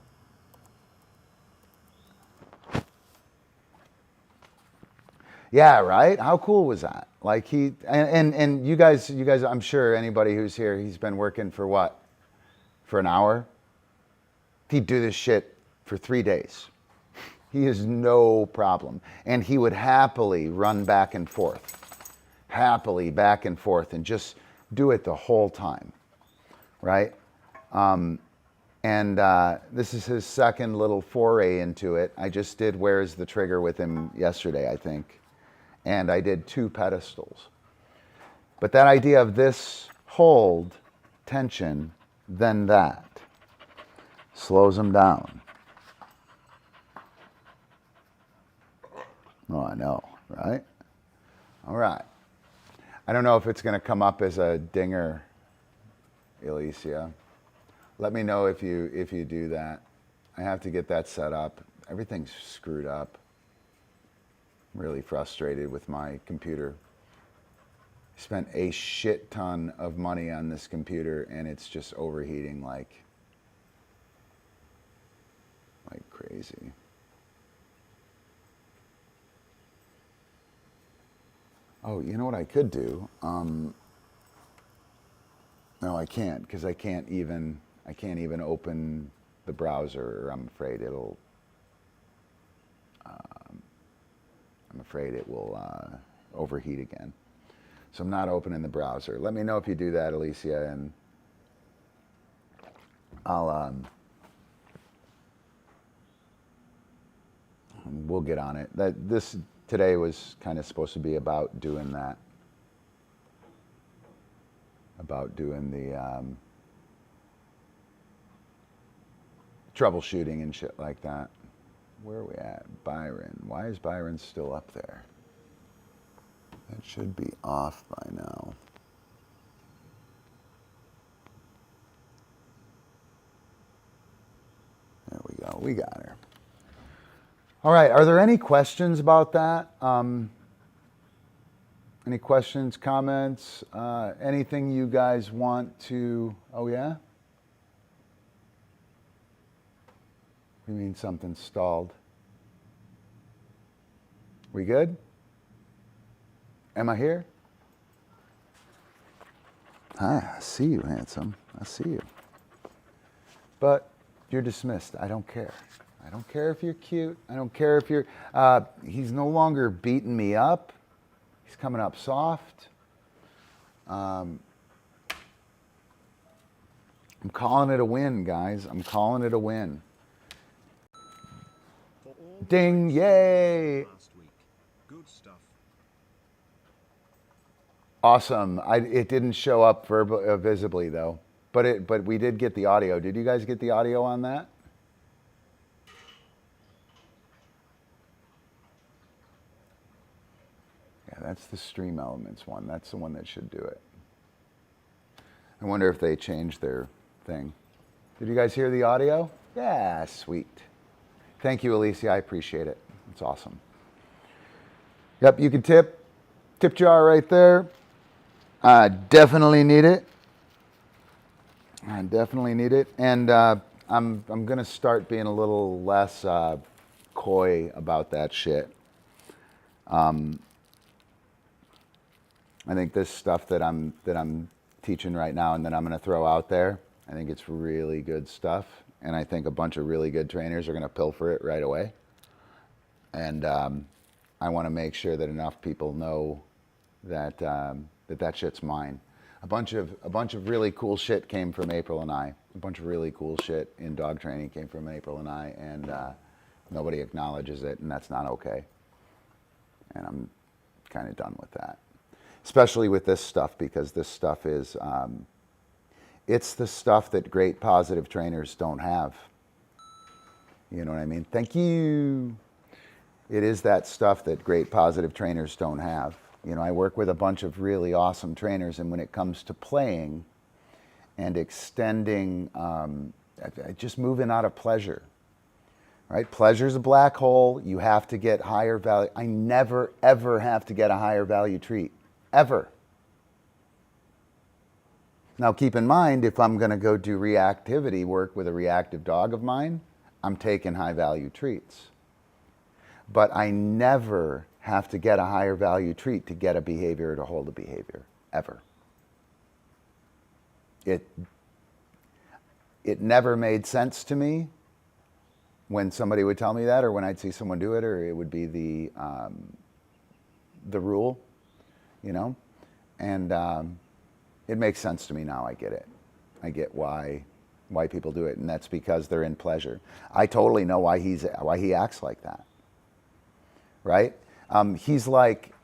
Yeah, right? How cool was that? Like and you guys, I'm sure anybody who's here, he's been working for what? For an hour? He'd do this shit for 3 days. He is no problem. And he would happily run back and forth. Happily back and forth and just do it the whole time, right? This is his second little foray into it. I just did Where's the Trigger with him yesterday, I think. And I did 2 pedestals. But that idea of this, hold, tension, then that, slows him down. Oh, I know, right? All right. I don't know if it's going to come up as a dinger, Alicia. Let me know if you do that. I have to get that set up. Everything's screwed up. I'm really frustrated with my computer. I spent a shit ton of money on this computer and it's just overheating like crazy. Oh, you know what I could do? No, I can't because I can't even open the browser. I'm afraid it will overheat again. So I'm not opening the browser. Let me know if you do that, Alicia, and we'll get on it. This today was kind of supposed to be about doing that, about doing the troubleshooting and shit like that. Where are we at? Byron. Why is Byron still up there? That should be off by now. There we go. We got her. All right. Are there any questions about that? Any questions, comments, anything you guys want to... Oh, yeah? You mean something stalled? We good? Am I here? Hi, I see you, handsome. I see you. But you're dismissed. I don't care. I don't care if you're cute. I don't care if you're... he's no longer beating me up. He's coming up soft. I'm calling it a win, guys. I'm calling it a win. Ding, yay. Good stuff. Awesome. It didn't show up visibly though, but we did get the audio. Did you guys get the audio on that? Yeah, that's the Stream Elements one. That's the one that should do it. I wonder if they changed their thing. Did you guys hear the audio? Yeah, sweet. Thank you, Alicia. I appreciate it. It's awesome. Yep, you can tip. Tip jar right there. I definitely need it. I definitely need it. And I'm going to start being a little less coy about that shit. I think this stuff that I'm teaching right now and that I'm going to throw out there, I think it's really good stuff. And I think a bunch of really good trainers are going to pilfer it right away. And I want to make sure that enough people know that that shit's mine. A bunch of really cool shit came from April and I. A bunch of really cool shit in dog training came from April and I, and nobody acknowledges it, and that's not okay. And I'm kind of done with that, especially with this stuff, because this stuff is it's the stuff that great positive trainers don't have. You know what I mean? Thank you. It is that stuff that great positive trainers don't have. You know, I work with a bunch of really awesome trainers, and when it comes to playing and extending, just moving out of pleasure, right? Pleasure's a black hole. You have to get higher value. I never, ever have to get a higher value treat, ever. Now, keep in mind, if I'm going to go do reactivity work with a reactive dog of mine, I'm taking high value treats. But I never have to get a higher value treat to get a behavior or to hold a behavior, ever. It never made sense to me when somebody would tell me that, or when I'd see someone do it, or it would be the rule, you know? And it makes sense to me now. I get it. I get why people do it, and that's because they're in pleasure. I totally know why he acts like that, right? He's like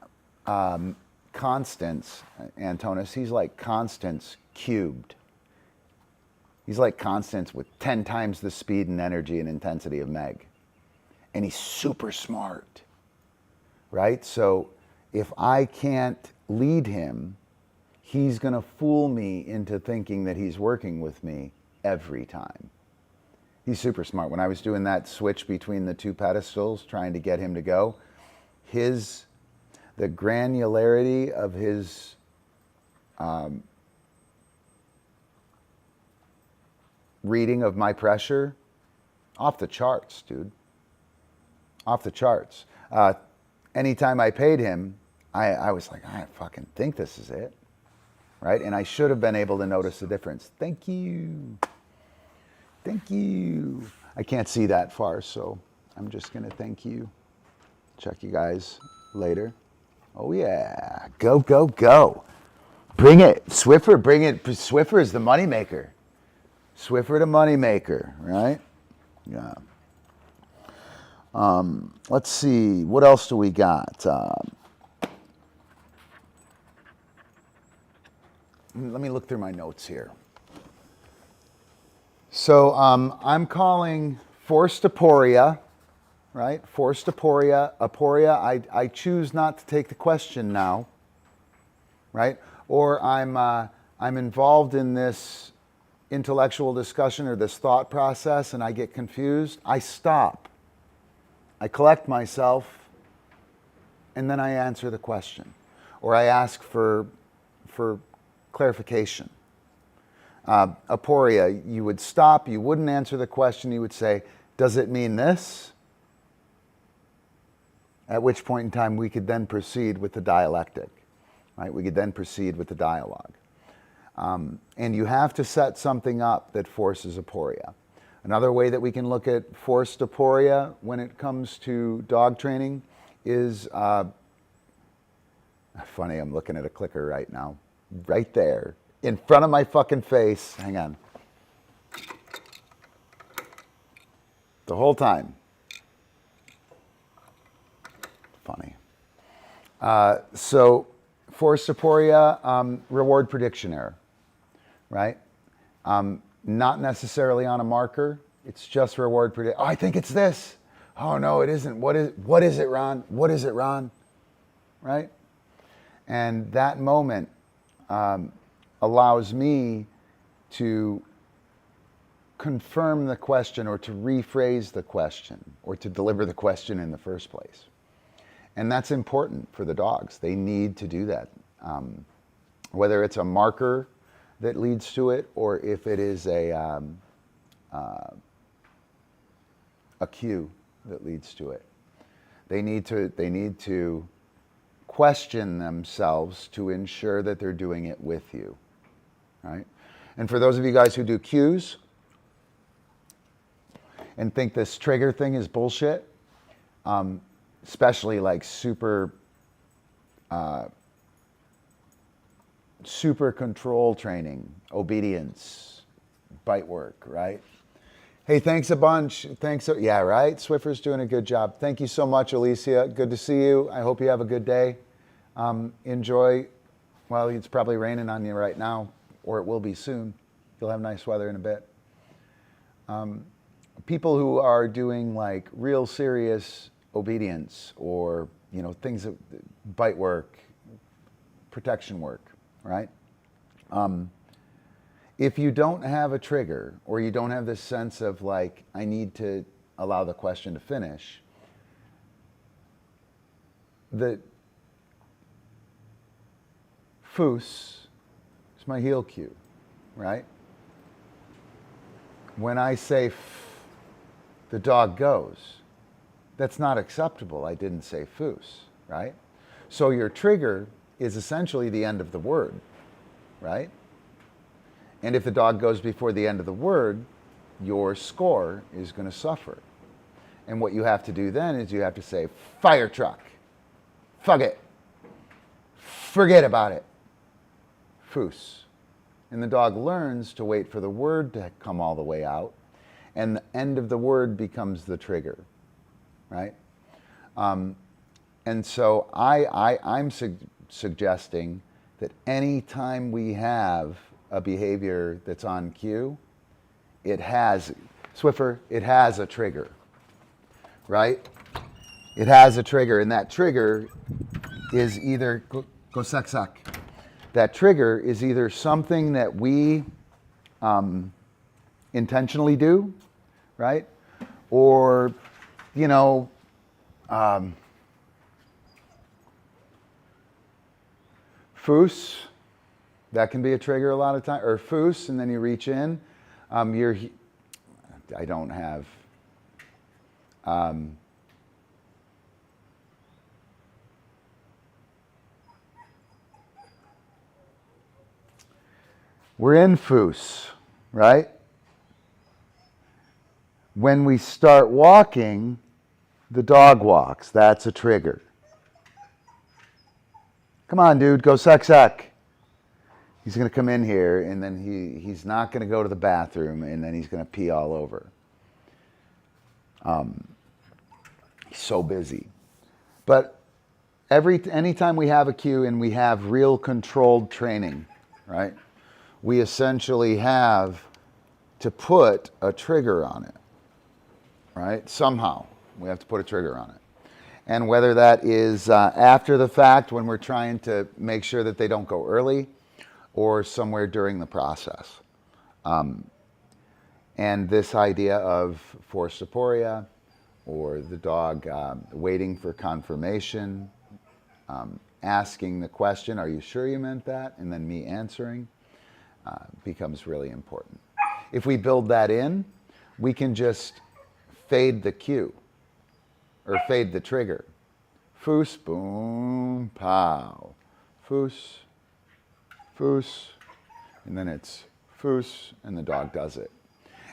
Constance, Antonis. He's like Constance cubed. He's like Constance with 10 times the speed and energy and intensity of Meg. And he's super smart, right? So if I can't lead him, he's going to fool me into thinking that he's working with me every time. He's super smart. When I was doing that switch between the two pedestals, trying to get him to go, the granularity of his reading of my pressure, off the charts, dude. Off the charts. Anytime I paid him, I was like, I fucking think this is it, right? And I should have been able to notice the difference. Thank you. Thank you. I can't see that far, so I'm just going to thank you. Check you guys later. Oh yeah, go, go, go. Bring it, Swiffer, bring it. Swiffer is the moneymaker. Swiffer the moneymaker, right? Yeah. Let's see, what else do we got? Let me look through my notes here. So I'm calling forced aporia, right? Forced aporia. Aporia, I choose not to take the question now, right? Or I'm involved in this intellectual discussion or this thought process and I get confused. I stop. I collect myself and then I answer the question. Or I ask for clarification. Aporia, you would stop, you wouldn't answer the question, you would say, does it mean this? At which point in time we could then proceed with the dialectic, right? We could then proceed with the dialogue. And you have to set something up that forces aporia. Another way that we can look at forced aporia when it comes to dog training is, funny, I'm looking at a clicker right now, right there, in front of my fucking face. Hang on. The whole time. Funny. So forced aporia, reward prediction error, right? Not necessarily on a marker. It's just reward prediction. Oh, I think it's this. Oh, no, it isn't. What is it, Ron? What is it, Ron? Right? And that moment allows me to confirm the question or to rephrase the question or to deliver the question in the first place. And that's important for the dogs. They need to do that. Whether it's a marker that leads to it or if it is a cue that leads to it. They need to question themselves to ensure that they're doing it with you, right? And for those of you guys who do cues and think this trigger thing is bullshit, especially like super control training, obedience, bite work, right? Hey, thanks a bunch. Yeah, right? Swiffer's doing a good job. Thank you so much, Alicia. Good to see you. I hope you have a good day. Enjoy. Well, it's probably raining on you right now, or it will be soon. You'll have nice weather in a bit. People who are doing like real serious obedience or, you know, things that bite work, protection work, right? If you don't have a trigger or you don't have this sense of like, I need to allow the question to finish, the foos is my heel cue, right? When I say the dog goes, that's not acceptable. I didn't say foos, right? So your trigger is essentially the end of the word, right? And if the dog goes before the end of the word, your score is going to suffer. And what you have to do then is you have to say, fire truck, fuck it, forget about it, foos. And the dog learns to wait for the word to come all the way out, and the end of the word becomes the trigger, right? And so I'm suggesting that any time we have a behavior that's on cue, it has, Swiffer, it has a trigger, right? It has a trigger, and that trigger is either, go suck suck. That trigger is either something that we intentionally do, right? Or, you know, foos, that can be a trigger a lot of time, or foos, and then you reach in. I don't have, we're in foos, right? When we start walking, the dog walks. That's a trigger. Come on, dude, go suck suck. He's going to come in here, and then he's not going to go to the bathroom, and then he's going to pee all over. He's so busy. But anytime we have a cue and we have real controlled training, right, we essentially have to put a trigger on it, right? Somehow we have to put a trigger on it. And whether that is after the fact when we're trying to make sure that they don't go early, or somewhere during the process. And this idea of forced aporia, or the dog waiting for confirmation, asking the question, are you sure you meant that? And then me answering becomes really important. If we build that in, we can just fade the cue, or fade the trigger. Foos, boom, pow. Foos, foos, and then it's foos, and the dog does it.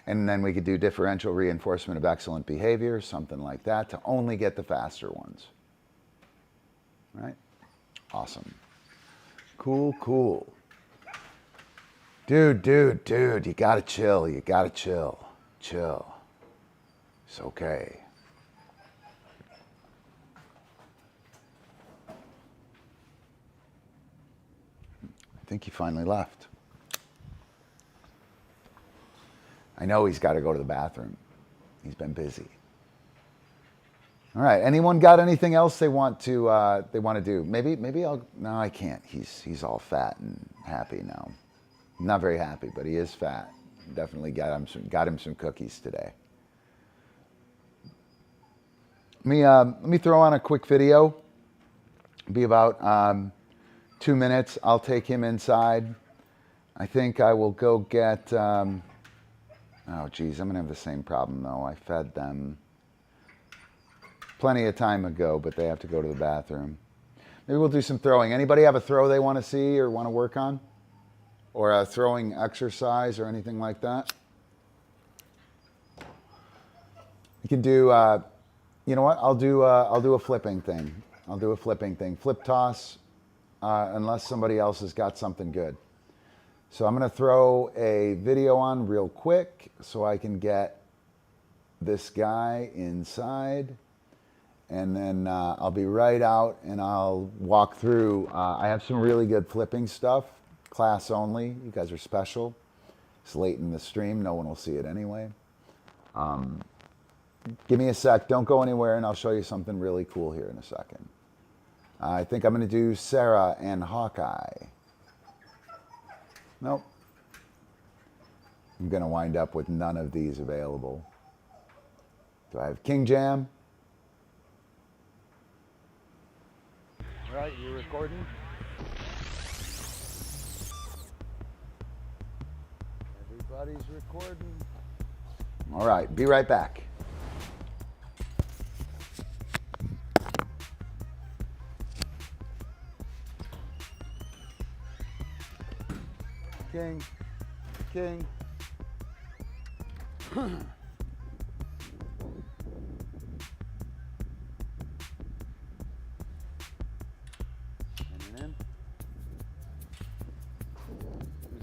And then we could do differential reinforcement of excellent behavior, something like that, to only get the faster ones. Right? Awesome. Cool, cool. Dude, you gotta chill, Chill. It's okay. I think he finally left. I know he's got to go to the bathroom. He's been busy. All right. Anyone got anything else they want to do? Maybe I'll. No, I can't. He's all fat and happy now. Not very happy, but he is fat. definitely got him some cookies today. Let me throw on a quick video. Be about 2 minutes. I'll take him inside. I think I will go get. Oh, geez, I'm gonna have the same problem though. I fed them plenty of time ago, but they have to go to the bathroom. Maybe we'll do some throwing. Anybody have a throw they want to see or want to work on, or a throwing exercise or anything like that? You can do. You know what? I'll do a flipping thing. I'll do a flipping thing. Flip toss, unless somebody else has got something good. So I'm going to throw a video on real quick so I can get this guy inside. And then I'll be right out and I'll walk through. I have some really good flipping stuff, class only. You guys are special. It's late in the stream. No one will see it anyway. Give me a sec. Don't go anywhere and I'll show you something really cool here in a second. I think I'm going to do Sarah and Hawkeye. Nope. I'm going to wind up with none of these available. Do I have King Jam? All right, you recording? Everybody's recording. All right, be right back. King. In.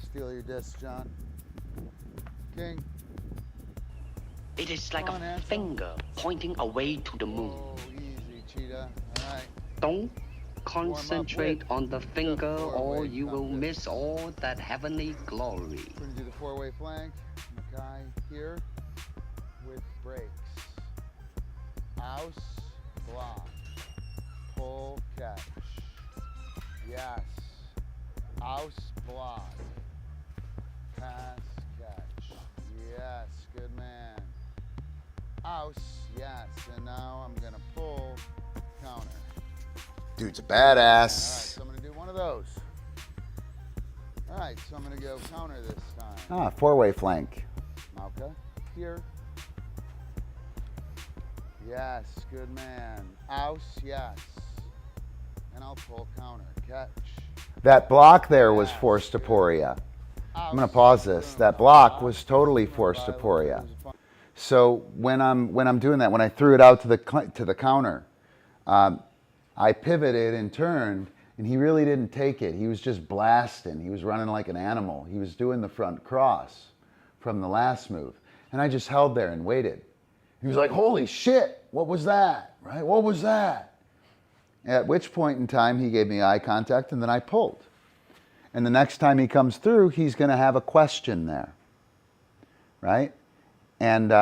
Steal your disc, John. King. It is like a finger pointing away to the moon. Oh, easy, cheetah. All right. Don't concentrate on the finger or you will miss all that heavenly glory. We're going to do the four-way flank. Mackay here with brakes. House, block, pull, catch. Yes. House, block. Pass, catch. Yes, good man. House, yes. And now I'm going to pull, counter. Dude's a badass. All right, so I'm going to do one of those. All right, so I'm going to go counter this time. Four-way flank. Malka, here. Yes, good man. Ouse, yes. And I'll pull counter, catch. That block there was forced aporia. I'm going to pause this. That block was totally forced aporia. So when I'm doing that, when I threw it out to the counter, I pivoted and turned, and he really didn't take it. He was just blasting. He was running like an animal. He was doing the front cross from the last move. And I just held there and waited. He was like, holy shit, what was that? Right? What was that? At which point in time, he gave me eye contact, and then I pulled. And the next time he comes through, he's going to have a question there. Right? And,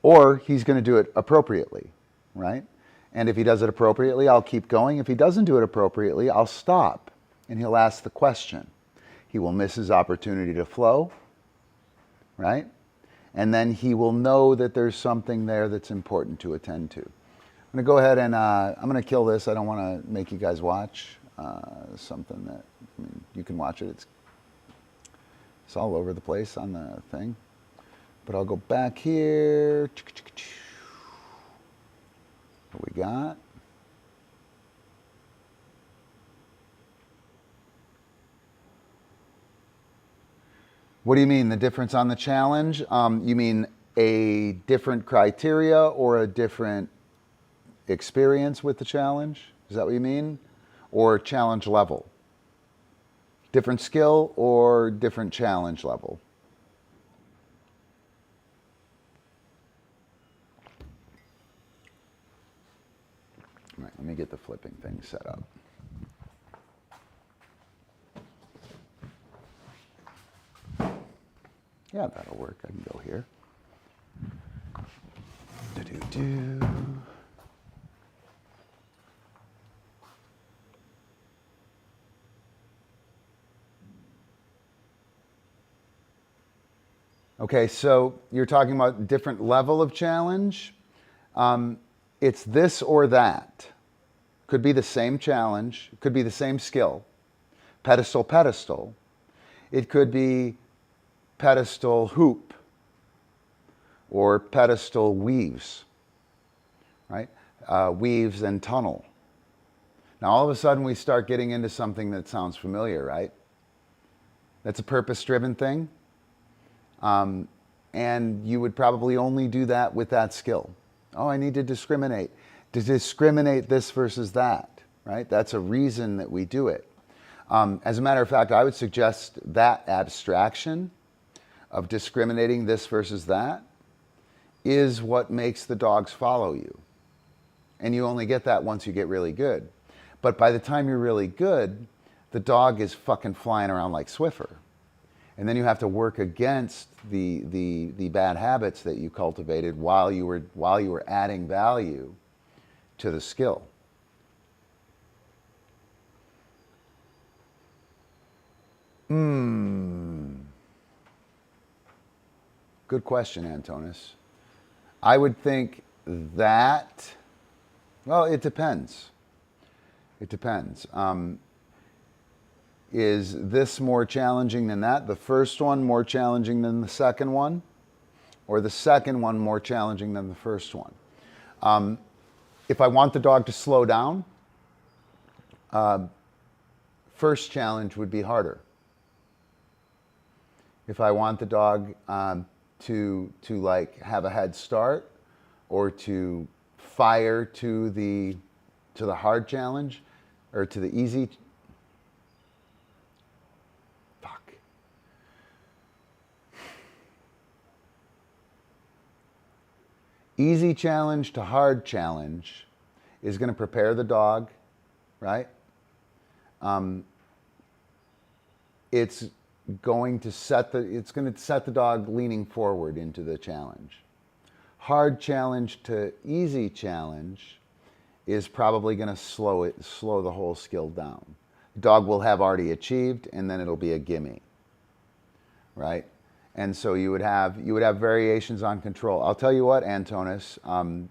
or he's going to do it appropriately. Right? And if he does it appropriately, I'll keep going. If he doesn't do it appropriately, I'll stop. And he'll ask the question. He will miss his opportunity to flow, right? And then he will know that there's something there that's important to attend to. I'm going to go ahead and I'm going to kill this. I don't want to make you guys watch something that, I mean, you can watch it. It's all over the place on the thing. But I'll go back here. What we got? What do you mean, the difference on the challenge? You mean a different criteria or a different experience with the challenge? Is that what you mean? Or challenge level? Different skill or different challenge level? All right, let me get the flipping thing set up. Yeah, that'll work. I can go here. Do-do-do. Okay, so you're talking about different level of challenge. It's this or that. Could be the same challenge, could be the same skill. Pedestal, pedestal. It could be pedestal hoop or pedestal weaves, right? Weaves and tunnel. Now all of a sudden we start getting into something that sounds familiar, right? That's a purpose-driven thing. And you would probably only do that with that skill. Oh, I need to discriminate. To discriminate this versus that, right? That's a reason that we do it. As a matter of fact, I would suggest that abstraction of discriminating this versus that is what makes the dogs follow you. And you only get that once you get really good. But by the time you're really good, the dog is fucking flying around like Swiffer. And then you have to work against the bad habits that you cultivated while you were adding value to the skill. Good question, Antonis. I would think that, well, it depends. It depends. Is this more challenging than that? The first one more challenging than the second one? Or the second one more challenging than the first one? If I want the dog to slow down, first challenge would be harder. If I want the dog to like have a head start or to fire to the hard challenge or to the easy, easy challenge to hard challenge is going to prepare the dog, right? It's going to set the dog leaning forward into the challenge. Hard challenge to easy challenge is probably going to slow the whole skill down. The dog will have already achieved, and then it'll be a gimme, right? And so you would have variations on control. I'll tell you what, Antonis,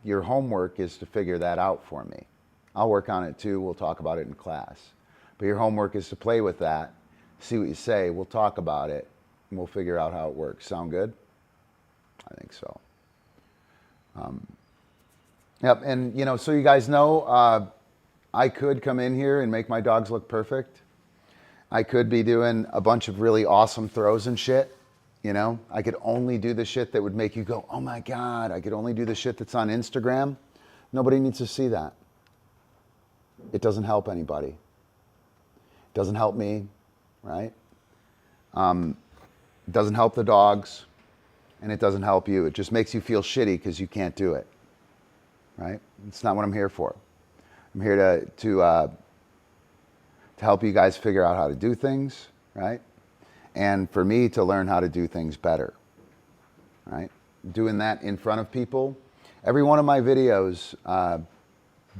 your homework is to figure that out for me. I'll work on it too. We'll talk about it in class. But your homework is to play with that, see what you say. We'll talk about it, and we'll figure out how it works. Sound good? I think so. Yep, and you know, so you guys know, I could come in here and make my dogs look perfect. I could be doing a bunch of really awesome throws and shit. You know, I could only do the shit that would make you go, oh my God. I could only do the shit that's on Instagram. Nobody needs to see that. It doesn't help anybody. It doesn't help me, right? It doesn't help the dogs, and it doesn't help you. It just makes you feel shitty because you can't do it, right? It's not what I'm here for. I'm here to help you guys figure out how to do things, right? And for me to learn how to do things better, right? Doing that in front of people. Every one of my videos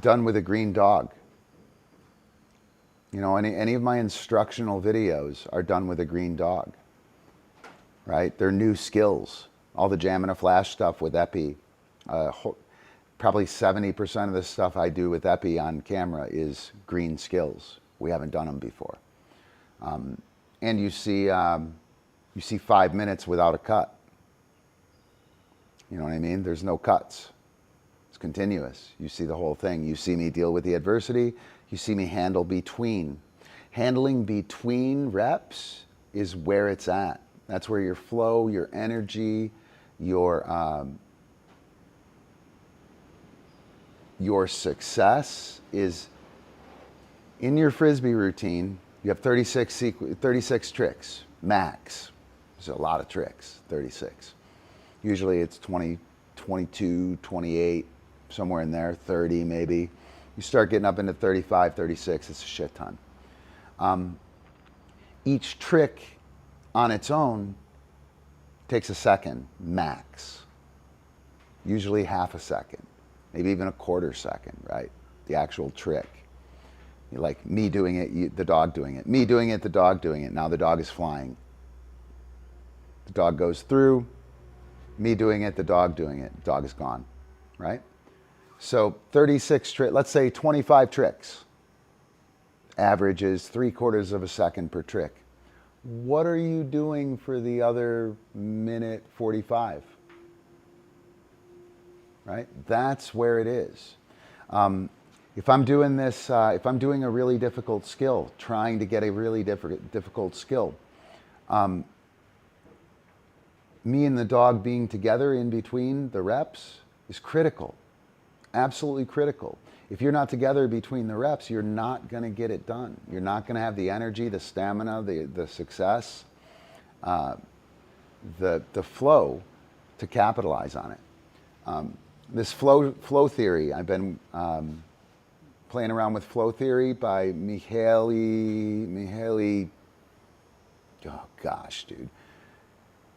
done with a green dog. You know, any of my instructional videos are done with a green dog, right? They're new skills. All the jam and a flash stuff with Epi, probably 70% of the stuff I do with Epi on camera is green skills. We haven't done them before. And you see 5 minutes without a cut. You know what I mean? There's no cuts. It's continuous. You see the whole thing. You see me deal with the adversity. You see me handle between. Handling between reps is where it's at. That's where your flow, your energy, your success is. In your Frisbee routine, you have 36 tricks, max. There's a lot of tricks, 36. Usually it's 20, 22, 28, somewhere in there, 30 maybe. You start getting up into 35, 36, it's a shit ton. Each trick on its own takes a second, max. Usually half a second, maybe even a quarter second, right? The actual trick. Like me doing it, the dog doing it. Me doing it, the dog doing it. Now the dog is flying. The dog goes through, Me doing it, the dog doing it. Dog is gone, right? So 36 tricks, let's say 25 tricks. Average is 3/4 of a second per trick. What are you doing for the other minute 45? Right? That's where it is. If I'm doing this, if I'm doing a really difficult skill, trying to get a really difficult skill, me and the dog being together in between the reps is critical, absolutely critical. If you're not together between the reps, you're not going to get it done. You're not going to have the energy, the stamina, the success, the flow to capitalize on it. This flow theory, I've been playing around with flow theory by Mihaly, oh gosh, dude.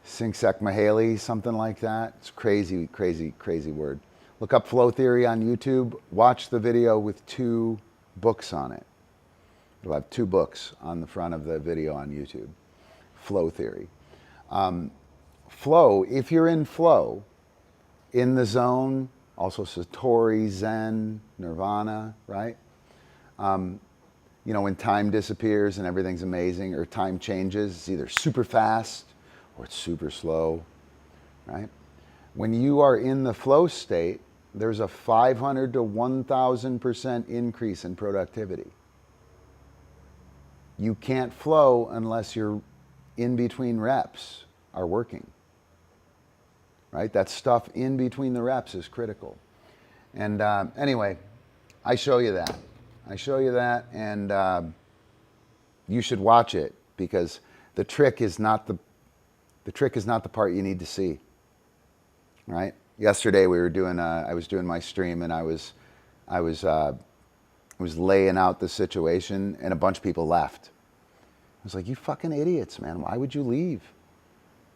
Csikszentmihalyi, something like that. It's crazy, crazy, crazy word. Look up flow theory on YouTube. Watch the video with 2 books on it. You'll have 2 books on the front of the video on YouTube. Flow theory. Flow, if you're in flow, in the zone, also Satori, Zen, Nirvana, right? You know, when time disappears and everything's amazing, or time changes, it's either super fast or it's super slow, right? When you are in the flow state, there's a 500 to 1,000% increase in productivity. You can't flow unless your in between reps are working, right? That stuff in between the reps is critical. And anyway, I show you that. I show you that, and you should watch it, because the trick is not the part you need to see, right? Yesterday we were doing I was doing my stream, and I was laying out the situation, and a bunch of people left. I was like, you fucking idiots, man. Why would you leave?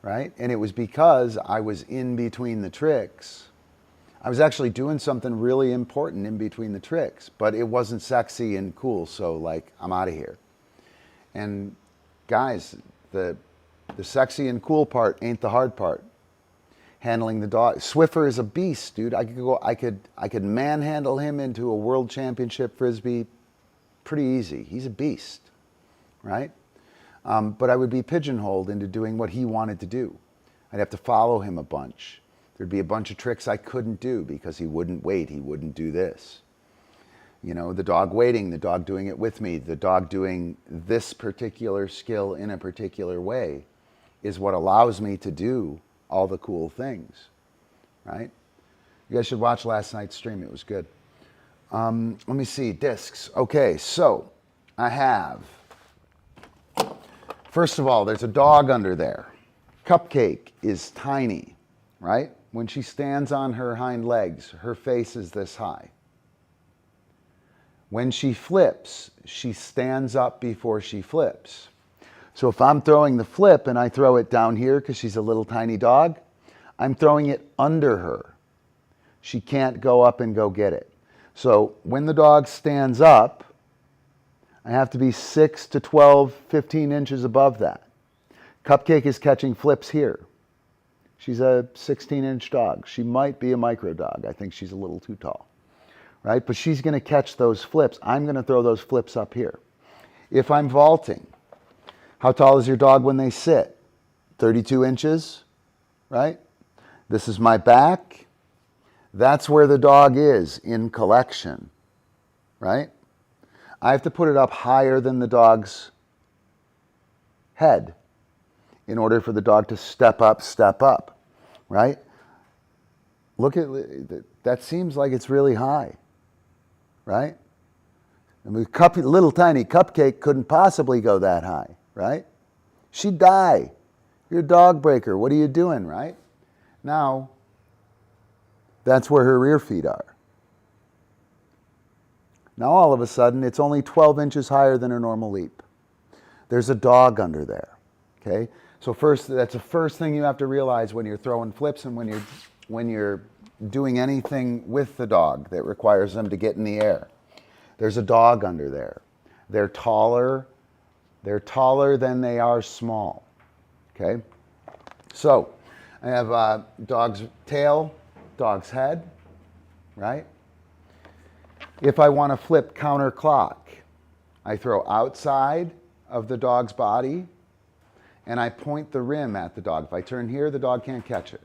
Right? And it was because I was in between the tricks. I was actually doing something really important in between the tricks, but it wasn't sexy and cool, so like, I'm out of here. And guys, the sexy and cool part ain't the hard part. Handling the dog. Swiffer is a beast, dude. I could manhandle him into a world championship frisbee pretty easy. He's a beast, right? But I would be pigeonholed into doing what he wanted to do. I'd have to follow him a bunch. There'd be a bunch of tricks I couldn't do because he wouldn't wait. He wouldn't do this. You know, the dog waiting, the dog doing it with me, the dog doing this particular skill in a particular way is what allows me to do all the cool things, right? You guys should watch last night's stream. It was good. Let me see, discs. Okay, so I have, first of all, there's a dog under there. Cupcake is tiny, right? When she stands on her hind legs, her face is this high. When she flips, she stands up before she flips. So if I'm throwing the flip and I throw it down here because she's a little tiny dog, I'm throwing it under her. She can't go up and go get it. So when the dog stands up, I have to be 6 to 12, 15 inches above that. Cupcake is catching flips here. She's a 16-inch dog. She might be a micro dog. I think she's a little too tall, right? But she's going to catch those flips. I'm going to throw those flips up here. If I'm vaulting, how tall is your dog when they sit? 32 inches, right? This is my back. That's where the dog is in collection, right? I have to put it up higher than the dog's head in order for the dog to step up, right? Look at that, seems like it's really high, right? I mean, little tiny Cupcake couldn't possibly go that high, right? She'd die. You're a dog breaker. What are you doing, right? Now, that's where her rear feet are. Now, all of a sudden, it's only 12 inches higher than her normal leap. There's a dog under there, okay? So first, that's the first thing you have to realize when you're throwing flips and when you're doing anything with the dog that requires them to get in the air. There's a dog under there. They're taller than they are small, okay? So I have dog's tail, dog's head, right? If I want to flip counterclock, I throw outside of the dog's body and I point the rim at the dog. If I turn here, the dog can't catch it.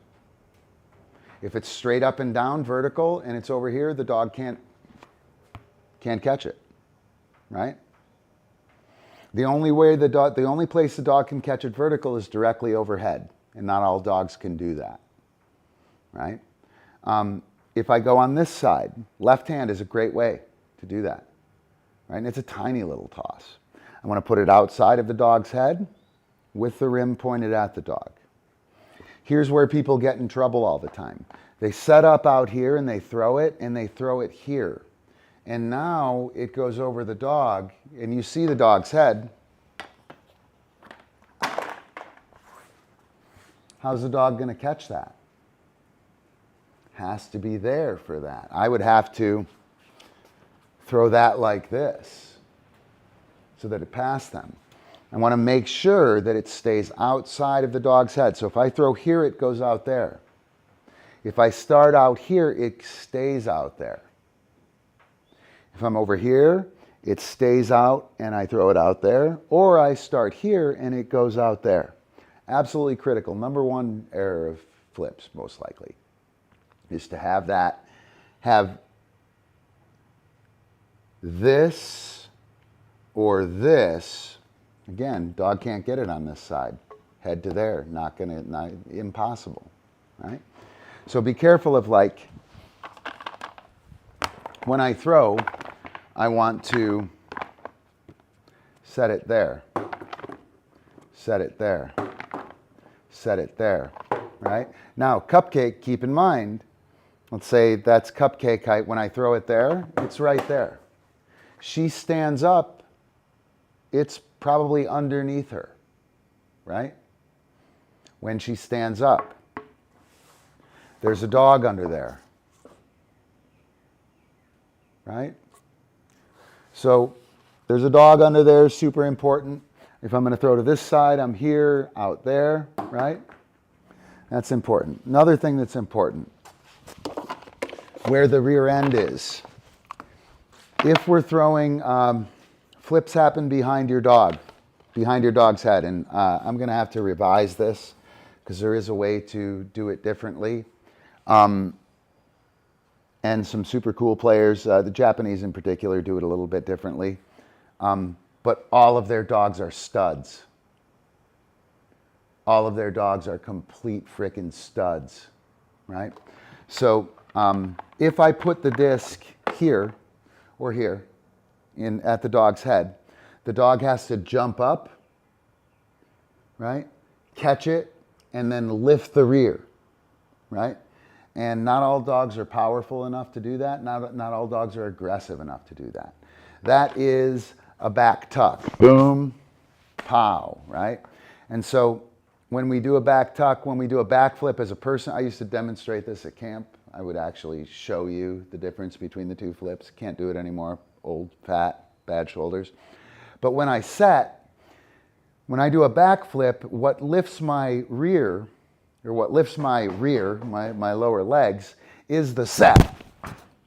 If it's straight up and down, vertical, and it's over here, the dog can't catch it, right? The only place the dog can catch it vertical is directly overhead, and not all dogs can do that, right? If I go on this side, left hand is a great way to do that, right? And it's a tiny little toss. I want to put it outside of the dog's head with the rim pointed at the dog. Here's where people get in trouble all the time. They set up out here and they throw it here. And now it goes over the dog and you see the dog's head. How's the dog going to catch that? Has to be there for that. I would have to throw that like this so that it passed them. I want to make sure that it stays outside of the dog's head. So if I throw here, it goes out there. If I start out here, it stays out there. If I'm over here, it stays out and I throw it out there. Or I start here and it goes out there. Absolutely critical. Number one error of flips, most likely, is to have this or this. Again, dog can't get it on this side. Head to there, impossible, right? So be careful of like, when I throw, I want to set it there, set it there, set it there, right? Now, cupcake, keep in mind, let's say that's cupcake height. When I throw it there, it's right there. She stands up, it's probably underneath her, right? When she stands up, there's a dog under there, right? So there's a dog under there, super important. If I'm going to throw to this side, I'm here, out there, right? That's important. Another thing that's important, where the rear end is. If we're throwing, flips happen behind your dog's head, and I'm going to have to revise this because there is a way to do it differently. And some super cool players, the Japanese in particular, do it a little bit differently. But all of their dogs are studs. All of their dogs are complete frickin' studs, right? So if I put the disc here or here at the dog's head, the dog has to jump up, right? Catch it, and then lift the rear, right? And not all dogs are powerful enough to do that. Not all dogs are aggressive enough to do that. That is a back tuck. Boom, pow, right? And so when we do a back tuck, when we do a back flip as a person, I used to demonstrate this at camp. I would actually show you the difference between the two flips. Can't do it anymore. Old, fat, bad shoulders. But when I do a back flip, what lifts my rear, my lower legs, is the set,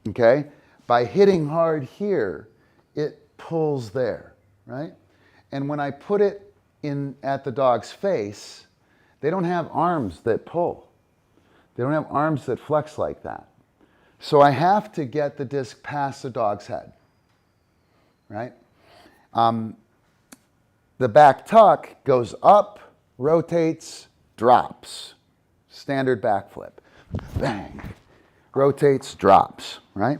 okay? By hitting hard here, it pulls there, right? And when I put it in at the dog's face, they don't have arms that pull. They don't have arms that flex like that. So I have to get the disc past the dog's head, right? The back tuck goes up, rotates, drops. Standard back flip. Bang. Rotates, drops, right?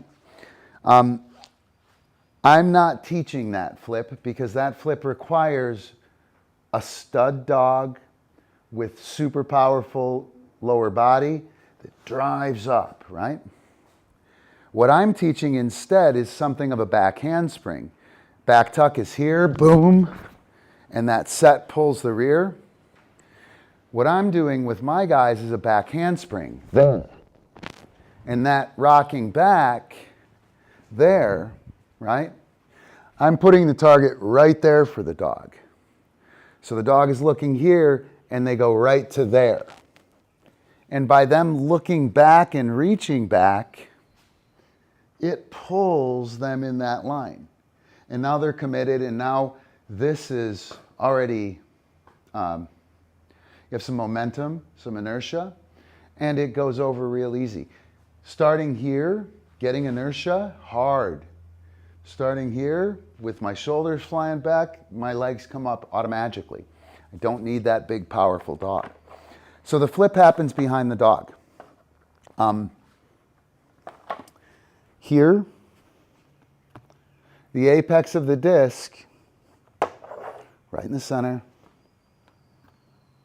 I'm not teaching that flip because that flip requires a stud dog with super powerful lower body that drives up, right? What I'm teaching instead is something of a back handspring. Back tuck is here, boom, and that set pulls the rear. What I'm doing with my guys is a back handspring. There. And that rocking back there, right? I'm putting the target right there for the dog. So the dog is looking here and they go right to there. And by them looking back and reaching back, it pulls them in that line. And now they're committed, and now this is already, you have some momentum, some inertia, and it goes over real easy. Starting here, getting inertia, hard. Starting here, with my shoulders flying back, my legs come up automatically. I don't need that big, powerful dog. So the flip happens behind the dog. Here, the apex of the disc, right in the center,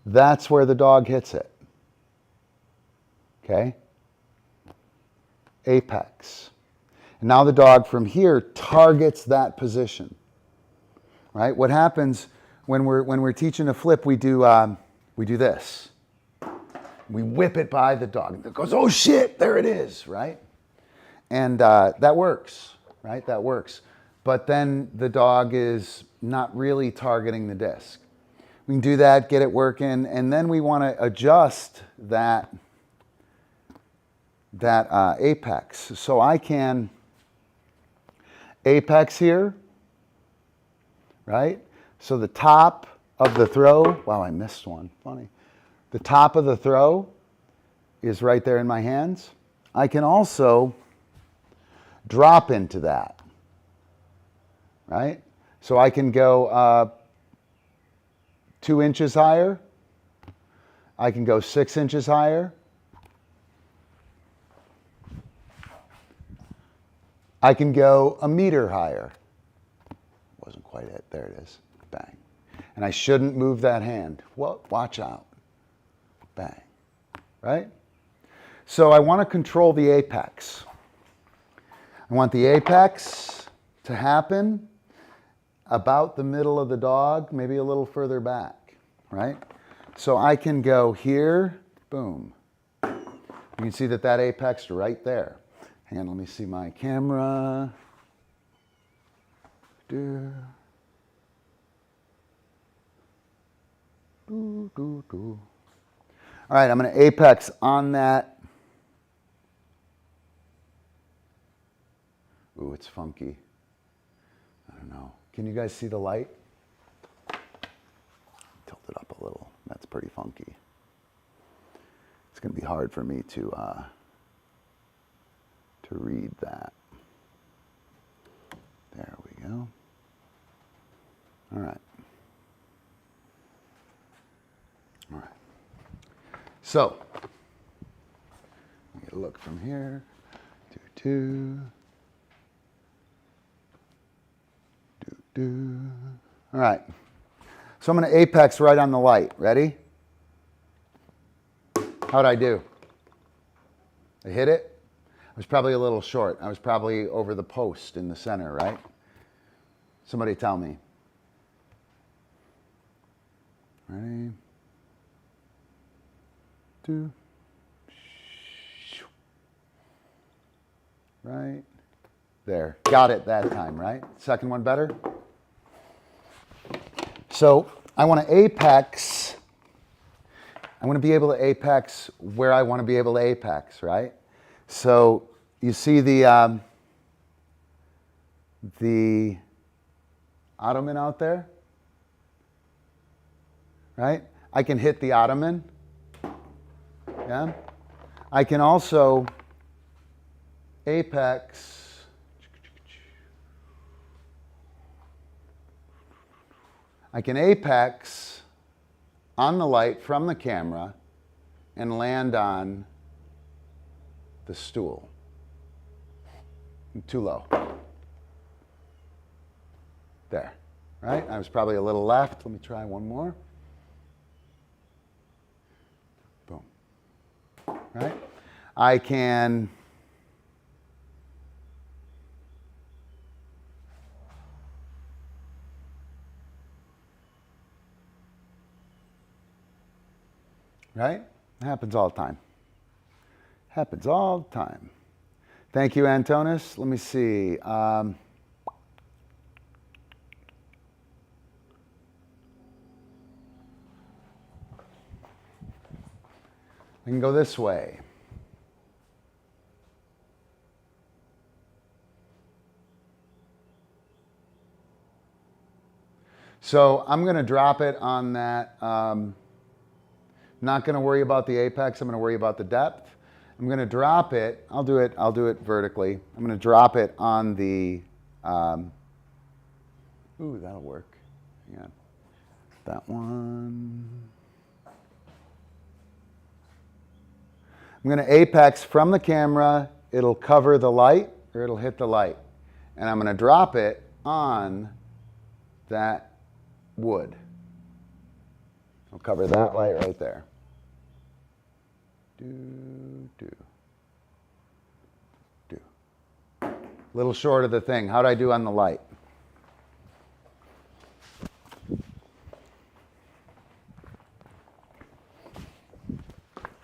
that's where the dog hits it. Okay? Apex. And now the dog from here targets that position. Right? What happens when we're teaching a flip, we do this. We whip it by the dog. It goes, oh shit, there it is, right? And that works, right? That works. But then the dog is not really targeting the disc. We can do that, get it working, and then we want to adjust that apex. So I can apex here, right? So the top of the throw, wow, I missed one, funny. The top of the throw is right there in my hands. I can also drop into that, right? So I can go 2 inches higher. I can go 6 inches higher. I can go 1 meter higher. Wasn't quite it. There it is. Bang. And I shouldn't move that hand. Well, watch out. Bang. Right? So I want to control the apex. I want the apex to happen about the middle of the dog, maybe a little further back, right? So I can go here, boom. You can see that apex right there. Hang on, let me see my camera. All right, I'm going to apex on that. Ooh, it's funky. I don't know. Can you guys see the light? Tilt it up a little. That's pretty funky. It's going to be hard for me to read that. There we go. All right. All right. So, get a look from here. All right. So I'm going to apex right on the light. Ready? How'd I do? I hit it? I was probably a little short. I was probably over the post in the center, right? Somebody tell me. Ready? 2. Right? There. Got it that time, right? Second one better? So I want to apex. I want to be able to apex where I want to be able to apex, right? So you see the ottoman out there, right? I can hit the ottoman. Yeah. I can also apex. I can apex on the light from the camera and land on the stool. Too low. There, right? I was probably a little left. Let me try one more. Boom. Right? I can right? It happens all the time. Happens all the time. Thank you, Antonis. Let me see. I can go this way. So I'm going to drop it on that. Not going to worry about the apex. I'm going to worry about the depth. I'm going to drop it. I'll do it vertically. I'm going to drop it on the. Ooh, that'll work. Hang on. That one. I'm going to apex from the camera. It'll cover the light, or it'll hit the light, and I'm going to drop it on that wood. I'll cover that light right there. Do. Little short of the thing. How'd I do on the light?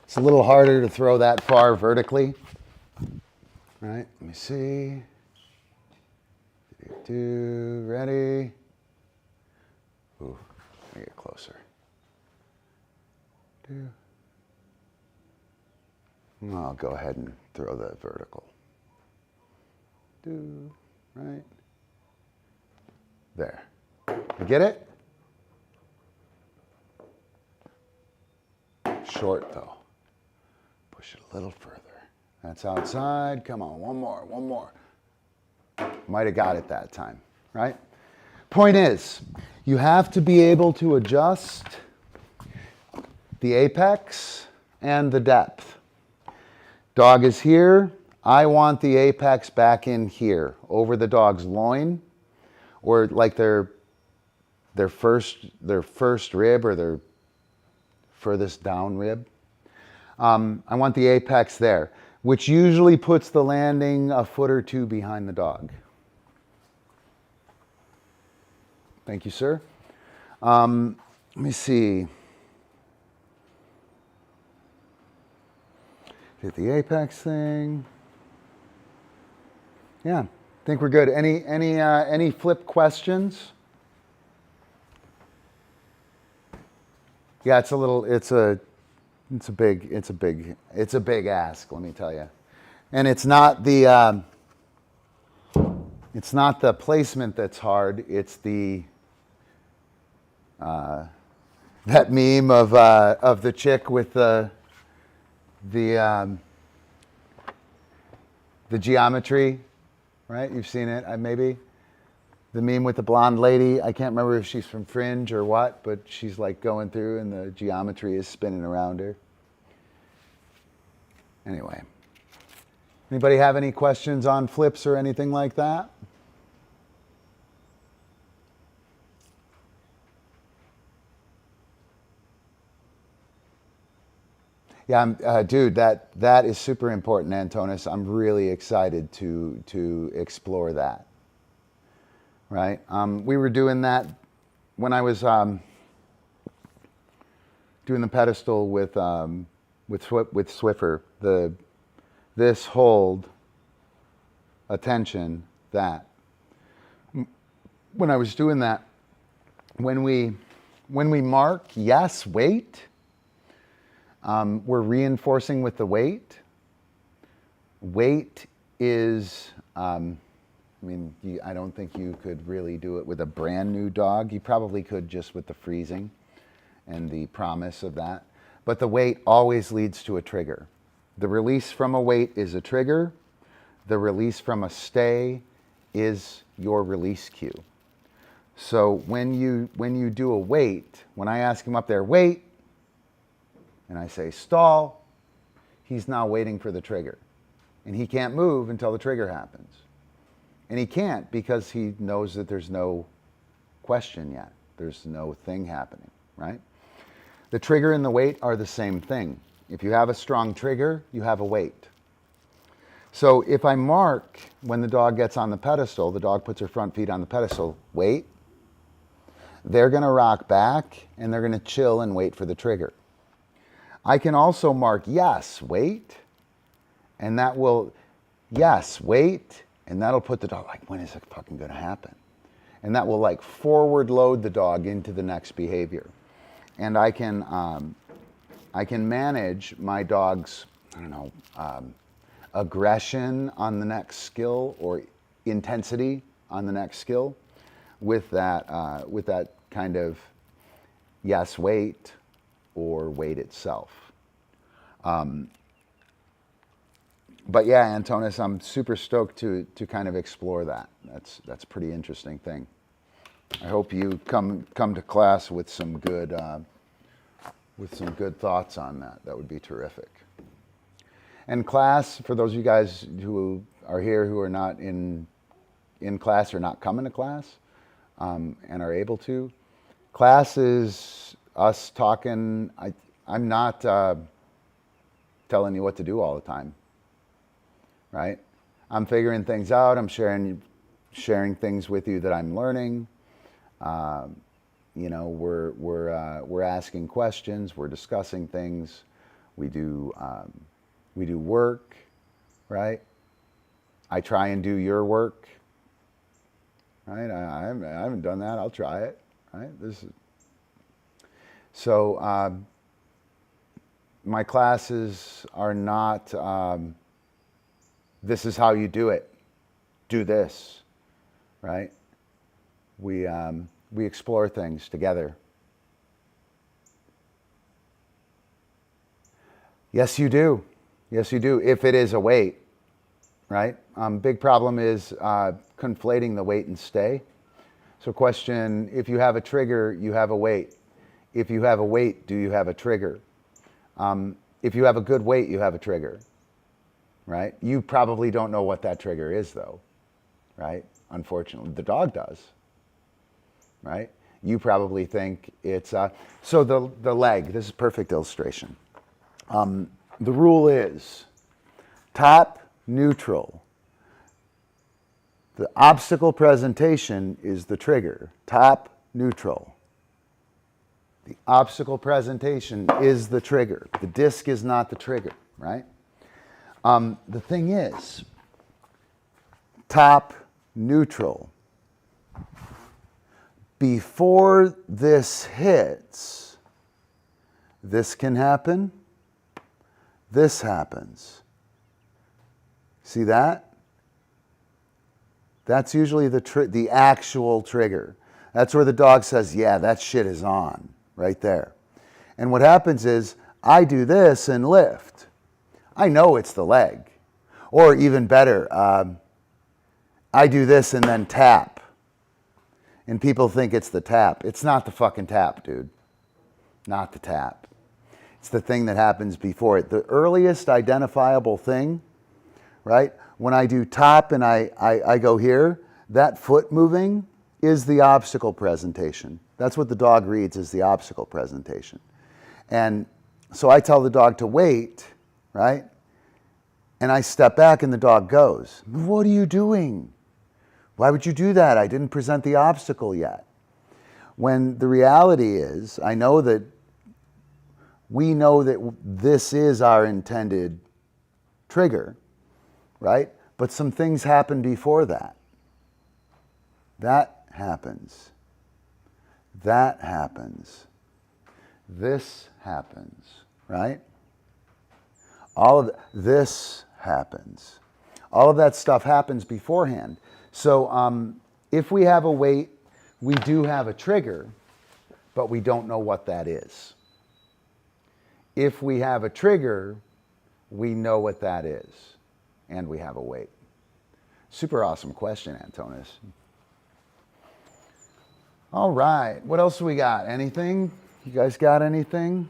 It's a little harder to throw that far vertically. All right, let me see. Ready? Ooh, let me get closer. I'll go ahead and throw the vertical. Right? There. You get it? Short though. Push it a little further. That's outside. Come on, one more. Might have got it that time, right? Point is, you have to be able to adjust the apex and the depth. Dog is here. I want the apex back in here, over the dog's loin, or like their first rib or their furthest down rib. I want the apex there, which usually puts the landing a foot or two behind the dog. Thank you, sir. Let me see. Hit the apex thing. Yeah, I think we're good. Any flip questions? Yeah, it's a big ask, let me tell you. And it's not the placement that's hard. It's that meme of the chick with the geometry, right? You've seen it, maybe. The meme with the blonde lady. I can't remember if she's from Fringe or what, but she's like going through and the geometry is spinning around her. Anyway. Anybody have any questions on flips or anything like that? Yeah, dude, that is super important, Antonis. I'm really excited to explore that. Right? We were doing that when I was doing the pedestal with Swiffer. This hold, attention, that. When I was doing that, when we mark yes, wait, we're reinforcing with the weight. Weight is, I don't think you could really do it with a brand new dog. You probably could just with the freezing and the promise of that. But the weight always leads to a trigger. The release from a weight is a trigger. The release from a stay is your release cue. So when you do a wait, when I ask him up there, wait, and I say stall, he's now waiting for the trigger. And he can't move until the trigger happens. And he can't because he knows that there's no question yet. There's no thing happening, right? The trigger and the weight are the same thing. If you have a strong trigger, you have a weight. So if I mark when the dog gets on the pedestal, the dog puts her front feet on the pedestal, wait, they're going to rock back and they're going to chill and wait for the trigger. I can also mark yes, wait, and that will, yes, wait, and that'll put the dog like, when is it fucking going to happen? And that will like forward load the dog into the next behavior. And I can I can manage my dog's, I don't know, aggression on the next skill or intensity on the next skill with that kind of yes wait or wait itself. But yeah, Antonis, I'm super stoked to kind of explore that. That's a pretty interesting thing. I hope you come to class with some good thoughts on that. That would be terrific. And class, for those of you guys who are here who are not in class or not coming to class and are able to, class is us talking. I'm not telling you what to do all the time, right? I'm figuring things out. I'm sharing things with you that I'm learning. You know, we're asking questions. We're discussing things. We do work, right? I try and do your work, right? I haven't done that. I'll try it, right? So my classes are not, this is how you do it. Do this, right? We explore things together. Yes, you do. Yes, you do. If it is a wait, right? Big problem is conflating the wait and stay. So question, if you have a trigger, you have a wait. If you have a wait, do you have a trigger? If you have a good wait, you have a trigger, right? You probably don't know what that trigger is though, right? Unfortunately, the dog does, right? You probably think it's, so the leg, this is a perfect illustration. The rule is top, neutral. The obstacle presentation is the trigger. Top, neutral. The obstacle presentation is the trigger. The disc is not the trigger, right? The thing is, top, neutral. Before this hits, this can happen. This happens. See that? That's usually the actual trigger. That's where the dog says, yeah, that shit is on, right there. And what happens is, I do this and lift. I know it's the leg. Or even better, I do this and then tap. And people think it's the tap. It's not the fucking tap, dude. Not the tap. It's the thing that happens before it. The earliest identifiable thing, right? When I do top and I go here, that foot moving is the obstacle presentation. That's what the dog reads as the obstacle presentation. And so I tell the dog to wait, right? And I step back and the dog goes, what are you doing? Why would you do that? I didn't present the obstacle yet. When the reality is, we know that this is our intended trigger, right? But some things happen before that. That happens. That happens. This happens, right? All of this happens. All of that stuff happens beforehand. So if we have a wait, we do have a trigger, but we don't know what that is. If we have a trigger, we know what that is, and we have a wait. Super awesome question, Antonis. All right, what else do we got? Anything? You guys got anything?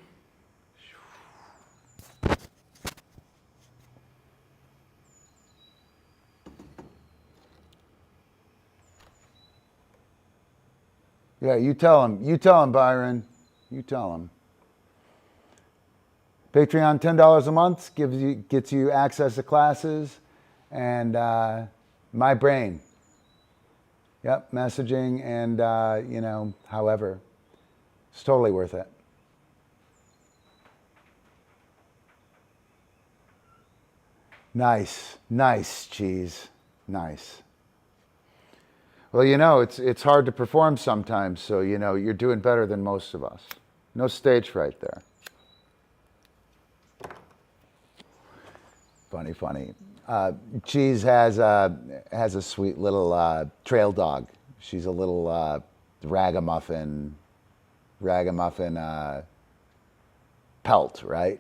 Yeah, you tell him. You tell him, Byron. You tell him. Patreon, $10 a month gets you access to classes and my brain. Yep, messaging and however, it's totally worth it. Nice, Cheese. Nice. Well, it's hard to perform sometimes, so you're doing better than most of us. No stage fright there. Funny, funny. Cheese has a sweet little trail dog. She's a little ragamuffin pelt, right?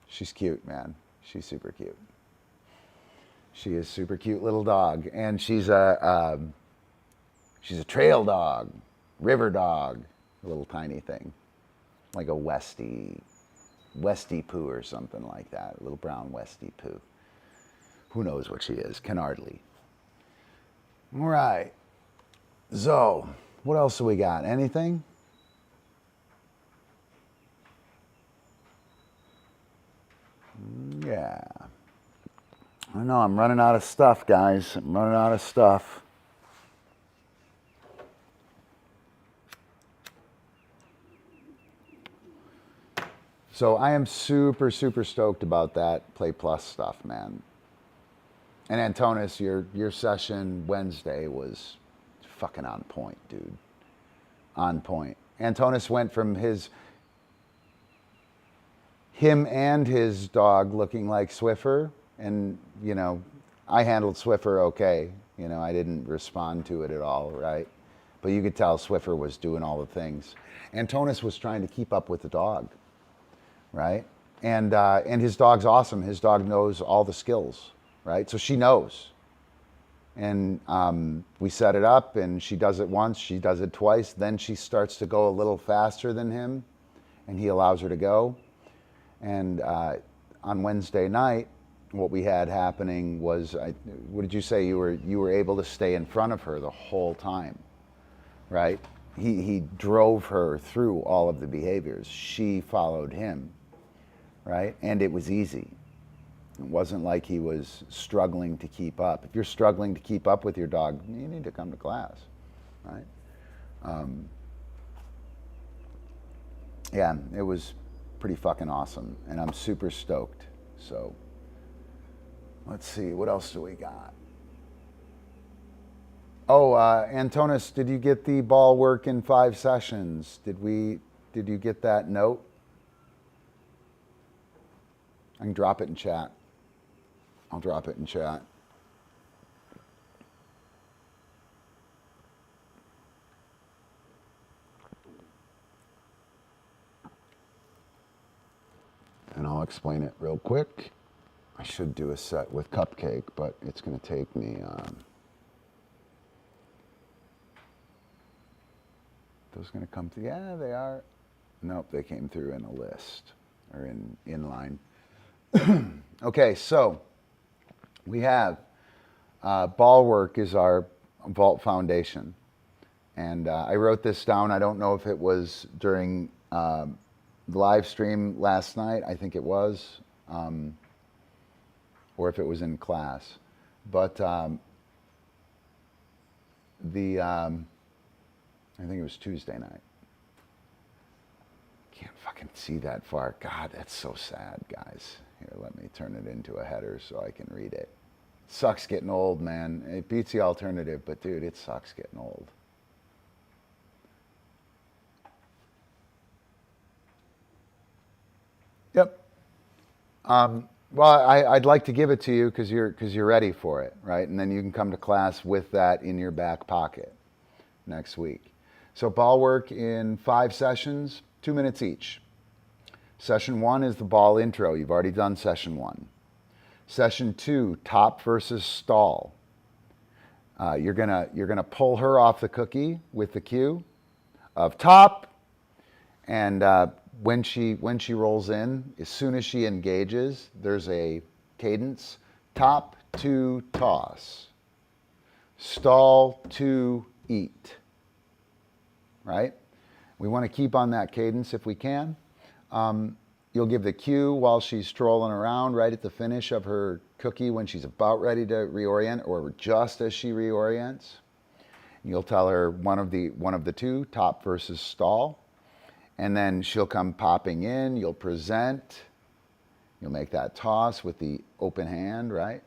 She's cute, man. She's super cute. She is super cute little dog, and she's a trail dog, river dog, a little tiny thing, like a Westie poo or something like that, a little brown Westie poo. Who knows what she is? Can hardly. All right. So, what else do we got? Anything? Yeah. I know, I'm running out of stuff, guys. I'm running out of stuff. So I am super, super stoked about that Play Plus stuff, man. And Antonis, your session Wednesday was fucking on point, dude. On point. Antonis went from him and his dog looking like Swiffer, and I handled Swiffer okay. I didn't respond to it at all, right? But you could tell Swiffer was doing all the things. Antonis was trying to keep up with the dog, right? And his dog's awesome. His dog knows all the skills, right? So she knows. And we set it up, and she does it once, she does it twice, then she starts to go a little faster than him, and he allows her to go. And on Wednesday night, what we had happening was, what did you say? You were able to stay in front of her the whole time, right? He drove her through all of the behaviors. She followed him, right? And it was easy. It wasn't like he was struggling to keep up. If you're struggling to keep up with your dog, you need to come to class, right? Yeah, it was pretty fucking awesome, and I'm super stoked. So let's see, what else do we got? Oh, Antonis, did you get the ball work in 5 sessions? Did you get that note? I can drop it in chat. I'll drop it in chat. And I'll explain it real quick. I should do a set with Cupcake, but it's going to take me... those going to come through? Yeah, they are. Nope, they came through in a list, or in line. Okay, so we have ball work is our vault foundation. And I wrote this down. I don't know if it was during the live stream last night. I think it was. Or if it was in class. But I think it was Tuesday night. Can't fucking see that far. God, that's so sad, guys. Here, let me turn it into a header so I can read it. Sucks getting old, man. It beats the alternative, but dude, it sucks getting old. Yep. Well, I'd like to give it to you because you're ready for it, right? And then you can come to class with that in your back pocket next week. So ball work in 5 sessions, 2 minutes each. Session 1 is the ball intro. You've already done session 1. Session 2, top versus stall. You're gonna pull her off the cookie with the cue of top, and when she rolls in, as soon as she engages, there's a cadence: top to toss, stall to eat. Right? We want to keep on that cadence if we can. You'll give the cue while she's strolling around right at the finish of her cookie when she's about ready to reorient, or just as she reorients. You'll tell her one of the two, top versus stall. And then she'll come popping in, you'll present, you'll make that toss with the open hand, right?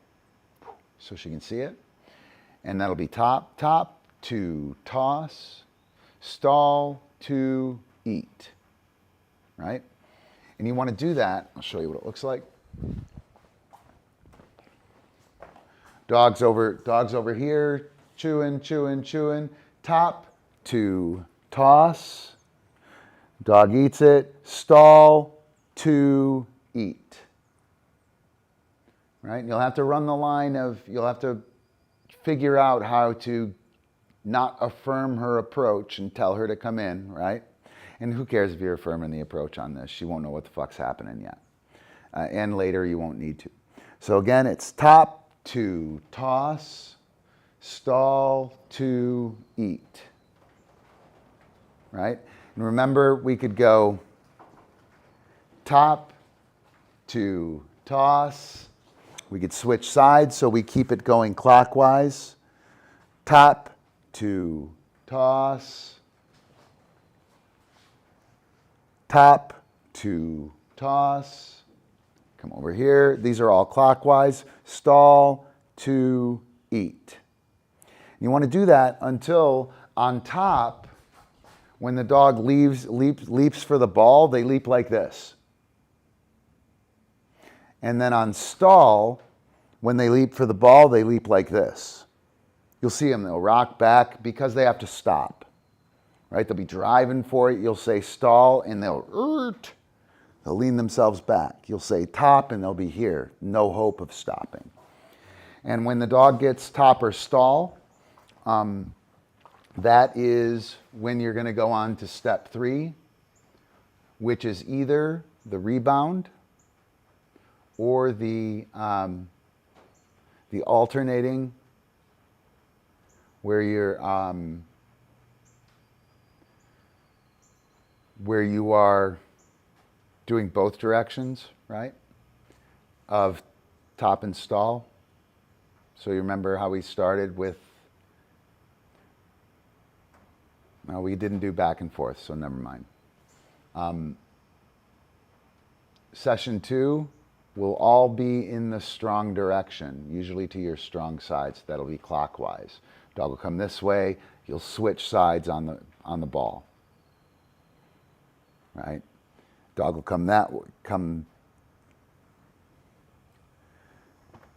So she can see it. And that'll be top to toss, stall to eat, right? And you want to do that, I'll show you what it looks like. Dog's over here, chewing, chewing, chewing. Top to toss. Dog eats it. Stall to eat. Right? And you'll have to run the line of, you'll have to figure out how to not affirm her approach and tell her to come in, right? And who cares if you're affirming the approach on this? She won't know what the fuck's happening yet. And later you won't need to. So again, it's top to toss, stall to eat, right? And remember, we could go top to toss. We could switch sides so we keep it going clockwise. Top to toss. Top to toss. Come over here. These are all clockwise. Stall to eat. You want to do that until on top, when the dog leaps for the ball, they leap like this. And then on stall, when they leap for the ball, they leap like this. You'll see them, they'll rock back because they have to stop. Right? They'll be driving for it. You'll say stall and they'll lean themselves back. You'll say top and they'll be here. No hope of stopping. And when the dog gets top or stall, that is when you're going to go on to step 3, which is either the rebound or the alternating, where you are doing both directions, right? Of top and stall. So you remember how we started with, no, we didn't do back and forth, so never mind. Session 2 will all be in the strong direction, usually to your strong sides. That'll be clockwise. Dog will come this way, you'll switch sides on the ball. Right? Dog will come that way,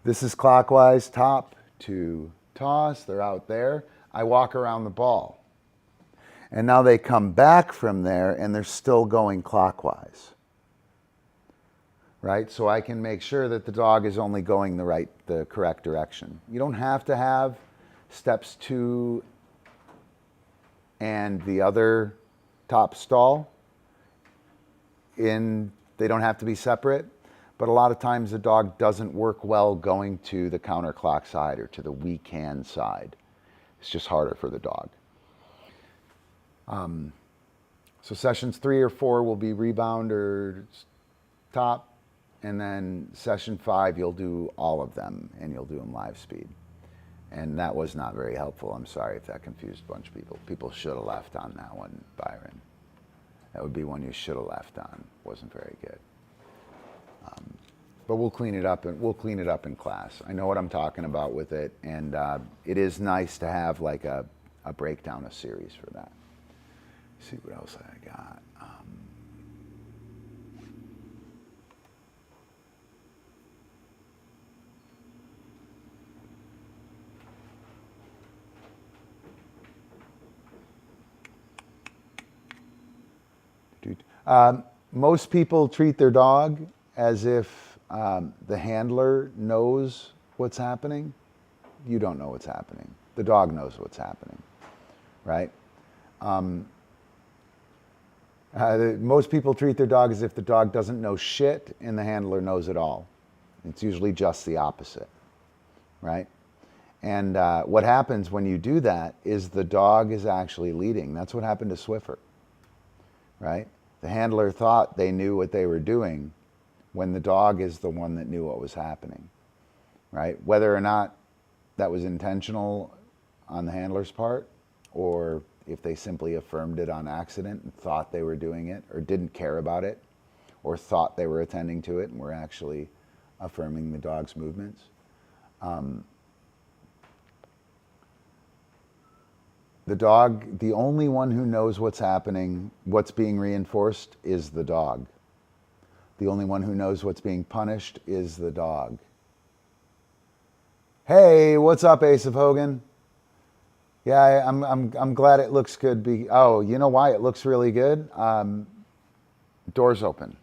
this is clockwise, top to toss, they're out there. I walk around the ball. And now they come back from there and they're still going clockwise. Right? So I can make sure that the dog is only going the correct direction. You don't have to have steps 2 and the other top stall. They don't have to be separate, but a lot of times the dog doesn't work well going to the counterclock side or to the weak hand side. It's just harder for the dog. So sessions 3 or 4 will be rebound or top, and then session 5 you'll do all of them, and you'll do them live speed. And that was not very helpful. I'm sorry if that confused a bunch of people. People should have left on that one, Byron. That would be one you should have left on. Wasn't very good. But we'll clean it up, and we'll clean it up in class. I know what I'm talking about with it, and it is nice to have like a breakdown, a series for that. Let's see what else I got. Most people treat their dog as if the handler knows what's happening. You don't know what's happening. The dog knows what's happening, right? Most people treat their dog as if the dog doesn't know shit and the handler knows it all. It's usually just the opposite, right? And what happens when you do that is the dog is actually leading. That's what happened to Swiffer, right? The handler thought they knew what they were doing when the dog is the one that knew what was happening, right? Whether or not that was intentional on the handler's part, or if they simply affirmed it on accident and thought they were doing it, or didn't care about it, or thought they were attending to it and were actually affirming the dog's movements. The dog, the only one who knows what's happening, what's being reinforced, is the dog. The only one who knows what's being punished is the dog. Hey, what's up, Ace of Hogan? Yeah, I'm glad it looks good. Oh, you know why it looks really good? Doors open.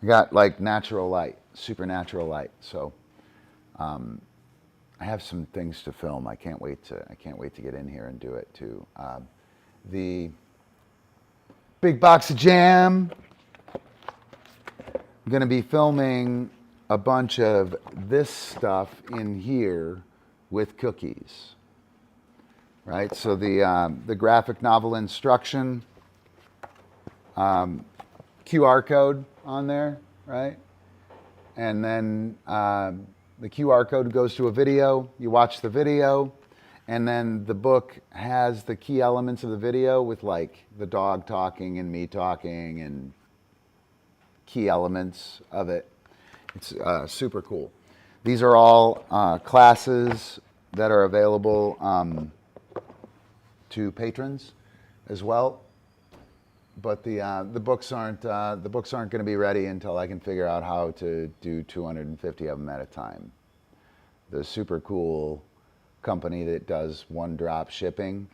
You got like natural light, supernatural light. So I have some things to film. I can't wait to get in here and do it too. The big box of jam. I'm going to be filming a bunch of this stuff in here with cookies, right? So the graphic novel instruction, QR code on there, right? And then the QR code goes to a video. You watch the video, and then the book has the key elements of the video with like the dog talking and me talking and key elements of it. It's super cool. These are all classes that are available to patrons as well. But the books aren't going to be ready until I can figure out how to do 250 of them at a time. The super cool company that does one drop shipping,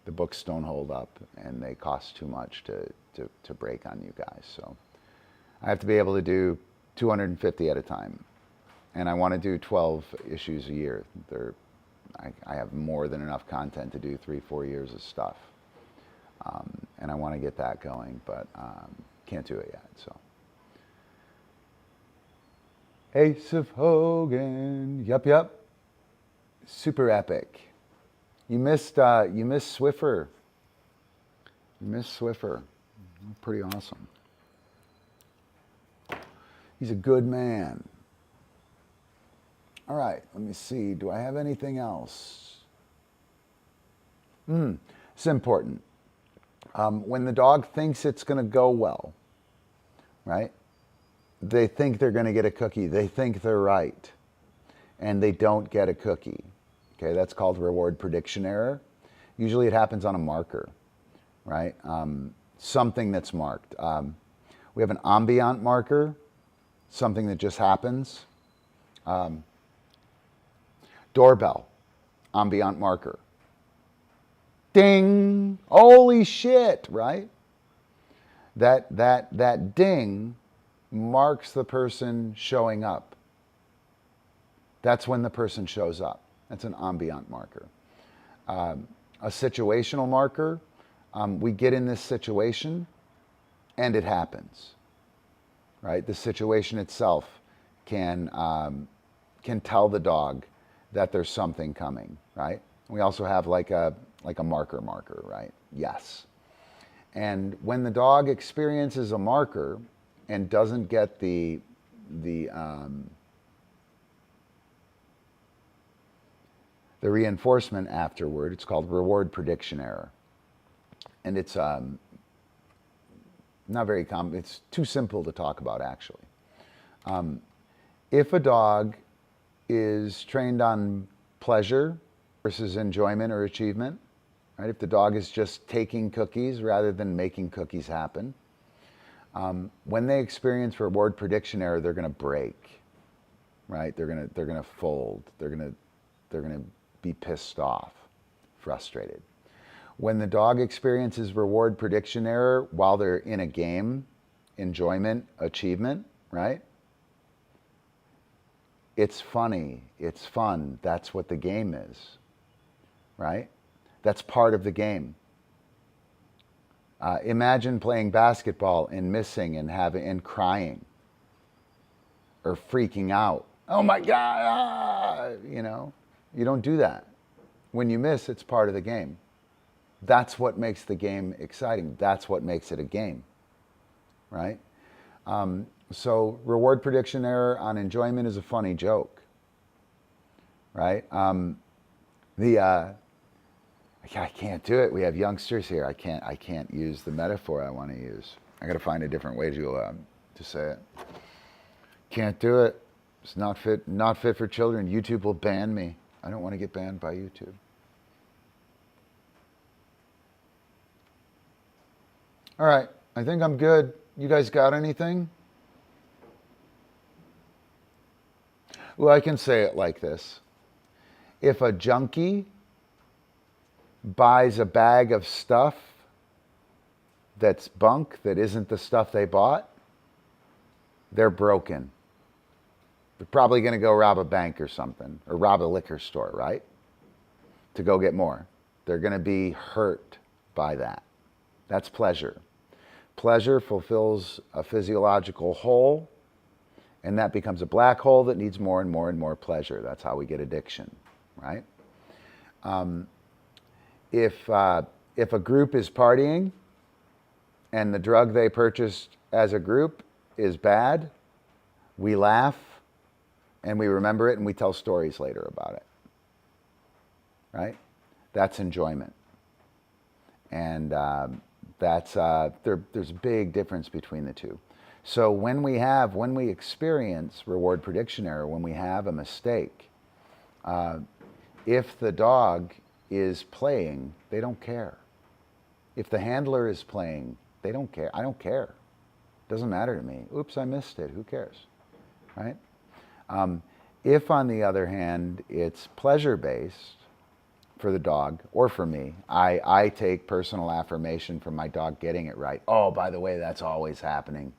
the books don't hold up and they cost too much to break on you guys. So I have to be able to do 250 at a time, and I want to do 12 issues a year. I have more than enough content to do 3-4 years of stuff. And I want to get that going, but can't do it yet. So, Ace of Hogan, yup, super epic. You missed Swiffer. You missed Swiffer. Pretty awesome. He's a good man. All right, let me see. Do I have anything else? It's important. When the dog thinks it's going to go well, right? They think they're going to get a cookie. They think they're right. And they don't get a cookie. Okay, that's called reward prediction error. Usually it happens on a marker, right? Something that's marked. We have an ambient marker, something that just happens. Doorbell, ambient marker. Ding! Holy shit, right? That ding marks the person showing up. That's when the person shows up. That's an ambient marker. A situational marker, we get in this situation and it happens, right? The situation itself can tell the dog that there's something coming, right? We also have like a marker, right? Yes. And when the dog experiences a marker and doesn't get the reinforcement afterward, it's called reward prediction error. And it's not very common. It's too simple to talk about, actually. If a dog is trained on pleasure versus enjoyment or achievement, right? If the dog is just taking cookies rather than making cookies happen, when they experience reward prediction error, they're going to break, right? They're going to fold. They're going to be pissed off, frustrated. When the dog experiences reward prediction error while they're in a game, enjoyment, achievement, right? It's funny, it's fun. That's what the game is, right? That's part of the game. Imagine playing basketball and missing and crying or freaking out. Oh my God, you don't do that. When you miss, it's part of the game. That's what makes the game exciting. That's what makes it a game, right? So reward prediction error on enjoyment is a funny joke, right? I can't do it. We have youngsters here. I can't use the metaphor I want to use. I got to find a different way to say it. Can't do it. It's not fit for children. YouTube will ban me. I don't want to get banned by YouTube. All right, I think I'm good. You guys got anything? Well, I can say it like this. if a junkie buys a bag of stuff that's bunk, that isn't the stuff they bought, they're broken. They're probably going to go rob a bank or something, or rob a liquor store, right? To go get more. They're going to be hurt by that. That's pleasure. Pleasure fulfills a physiological hole, and that becomes a black hole that needs more and more and more pleasure. That's how we get addiction, right? If a group is partying and the drug they purchased as a group is bad, we laugh and we remember it and we tell stories later about it, right? That's enjoyment. And there's a big difference between the two. So when we experience reward prediction error, when we have a mistake, if the dog is playing, they don't care. If the handler is playing, they don't care. I don't care. Doesn't matter to me. Oops, I missed it. Who cares, right? If, on the other hand, it's pleasure-based for the dog or for me, I take personal affirmation from my dog getting it right. Oh, by the way, that's always happening.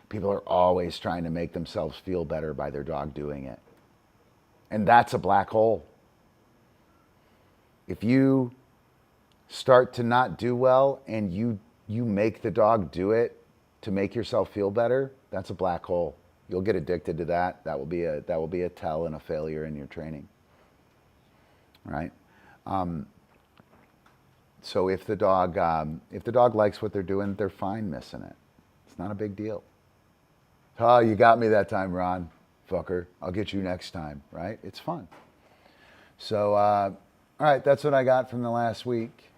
People are always trying to make themselves feel better by their dog doing it. And that's a black hole. If you start to not do well and you make the dog do it to make yourself feel better, that's a black hole. You'll get addicted to that. That will be a tell and a failure in your training. Right? So if the dog likes what they're doing, they're fine missing it. It's not a big deal. Oh, you got me that time, Ron. Fucker. I'll get you next time. Right? It's fun. So, all right, that's what I got from the last week.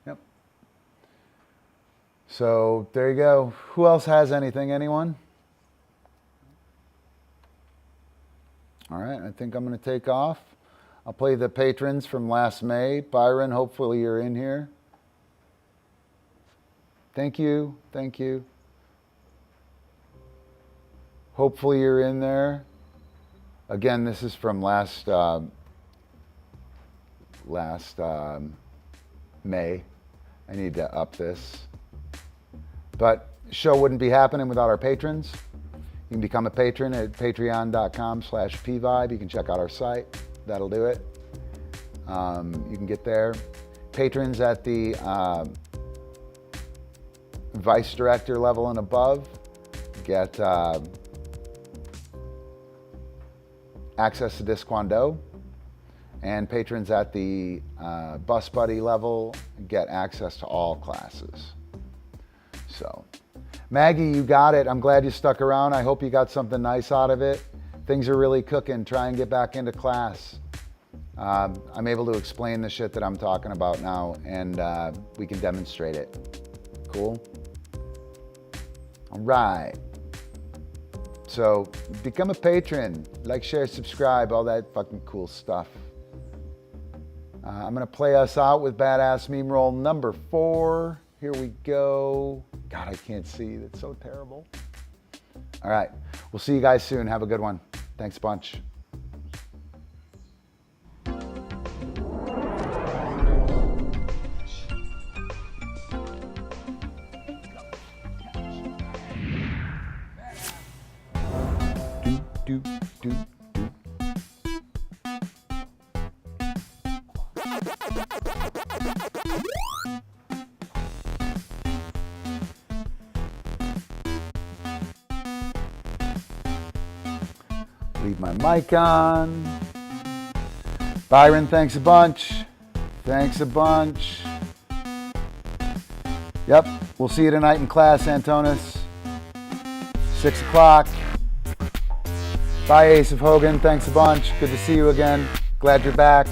Yep. So there you go. Who else has anything? Anyone? All right, I think I'm going to take off. I'll play the patrons from last May. Byron, hopefully you're in here. Thank you. Thank you. Hopefully you're in there. Again, this is from last May. I need to up this. But show wouldn't be happening without our patrons. You can become a patron at patreon.com/pvibe. You can check out our site. That'll do it. You can get there. Patrons at the vice director level and above get access to Disquando. And patrons at the bus buddy level get access to all classes. So, Maggie, you got it. I'm glad you stuck around. I hope you got something nice out of it. Things are really cooking. Try and get back into class. I'm able to explain the shit that I'm talking about now, and we can demonstrate it. Cool? All right. So, become a patron. Like, share, subscribe, all that fucking cool stuff. I'm going to play us out with Badass Meme Roll number 4. Here we go. God, I can't see. That's so terrible. All right. We'll see you guys soon. Have a good one. Thanks a bunch. Do, do, do. Leave my mic on. Byron, thanks a bunch. Thanks a bunch. Yep, we'll see you tonight in class, Antonis. 6 o'clock. Bye, Ace of Hogan. Thanks a bunch. Good to see you again. Glad you're back.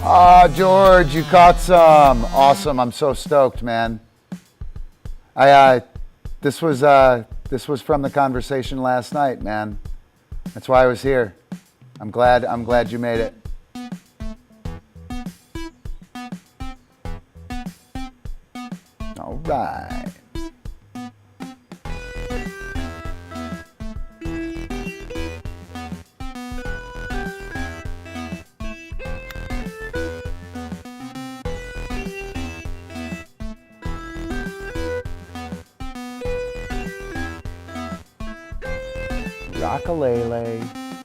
Ah, George, you caught some. Awesome. I'm so stoked, man. This was from the conversation last night, man. That's why I was here. I'm glad you made it. right. Rockalele.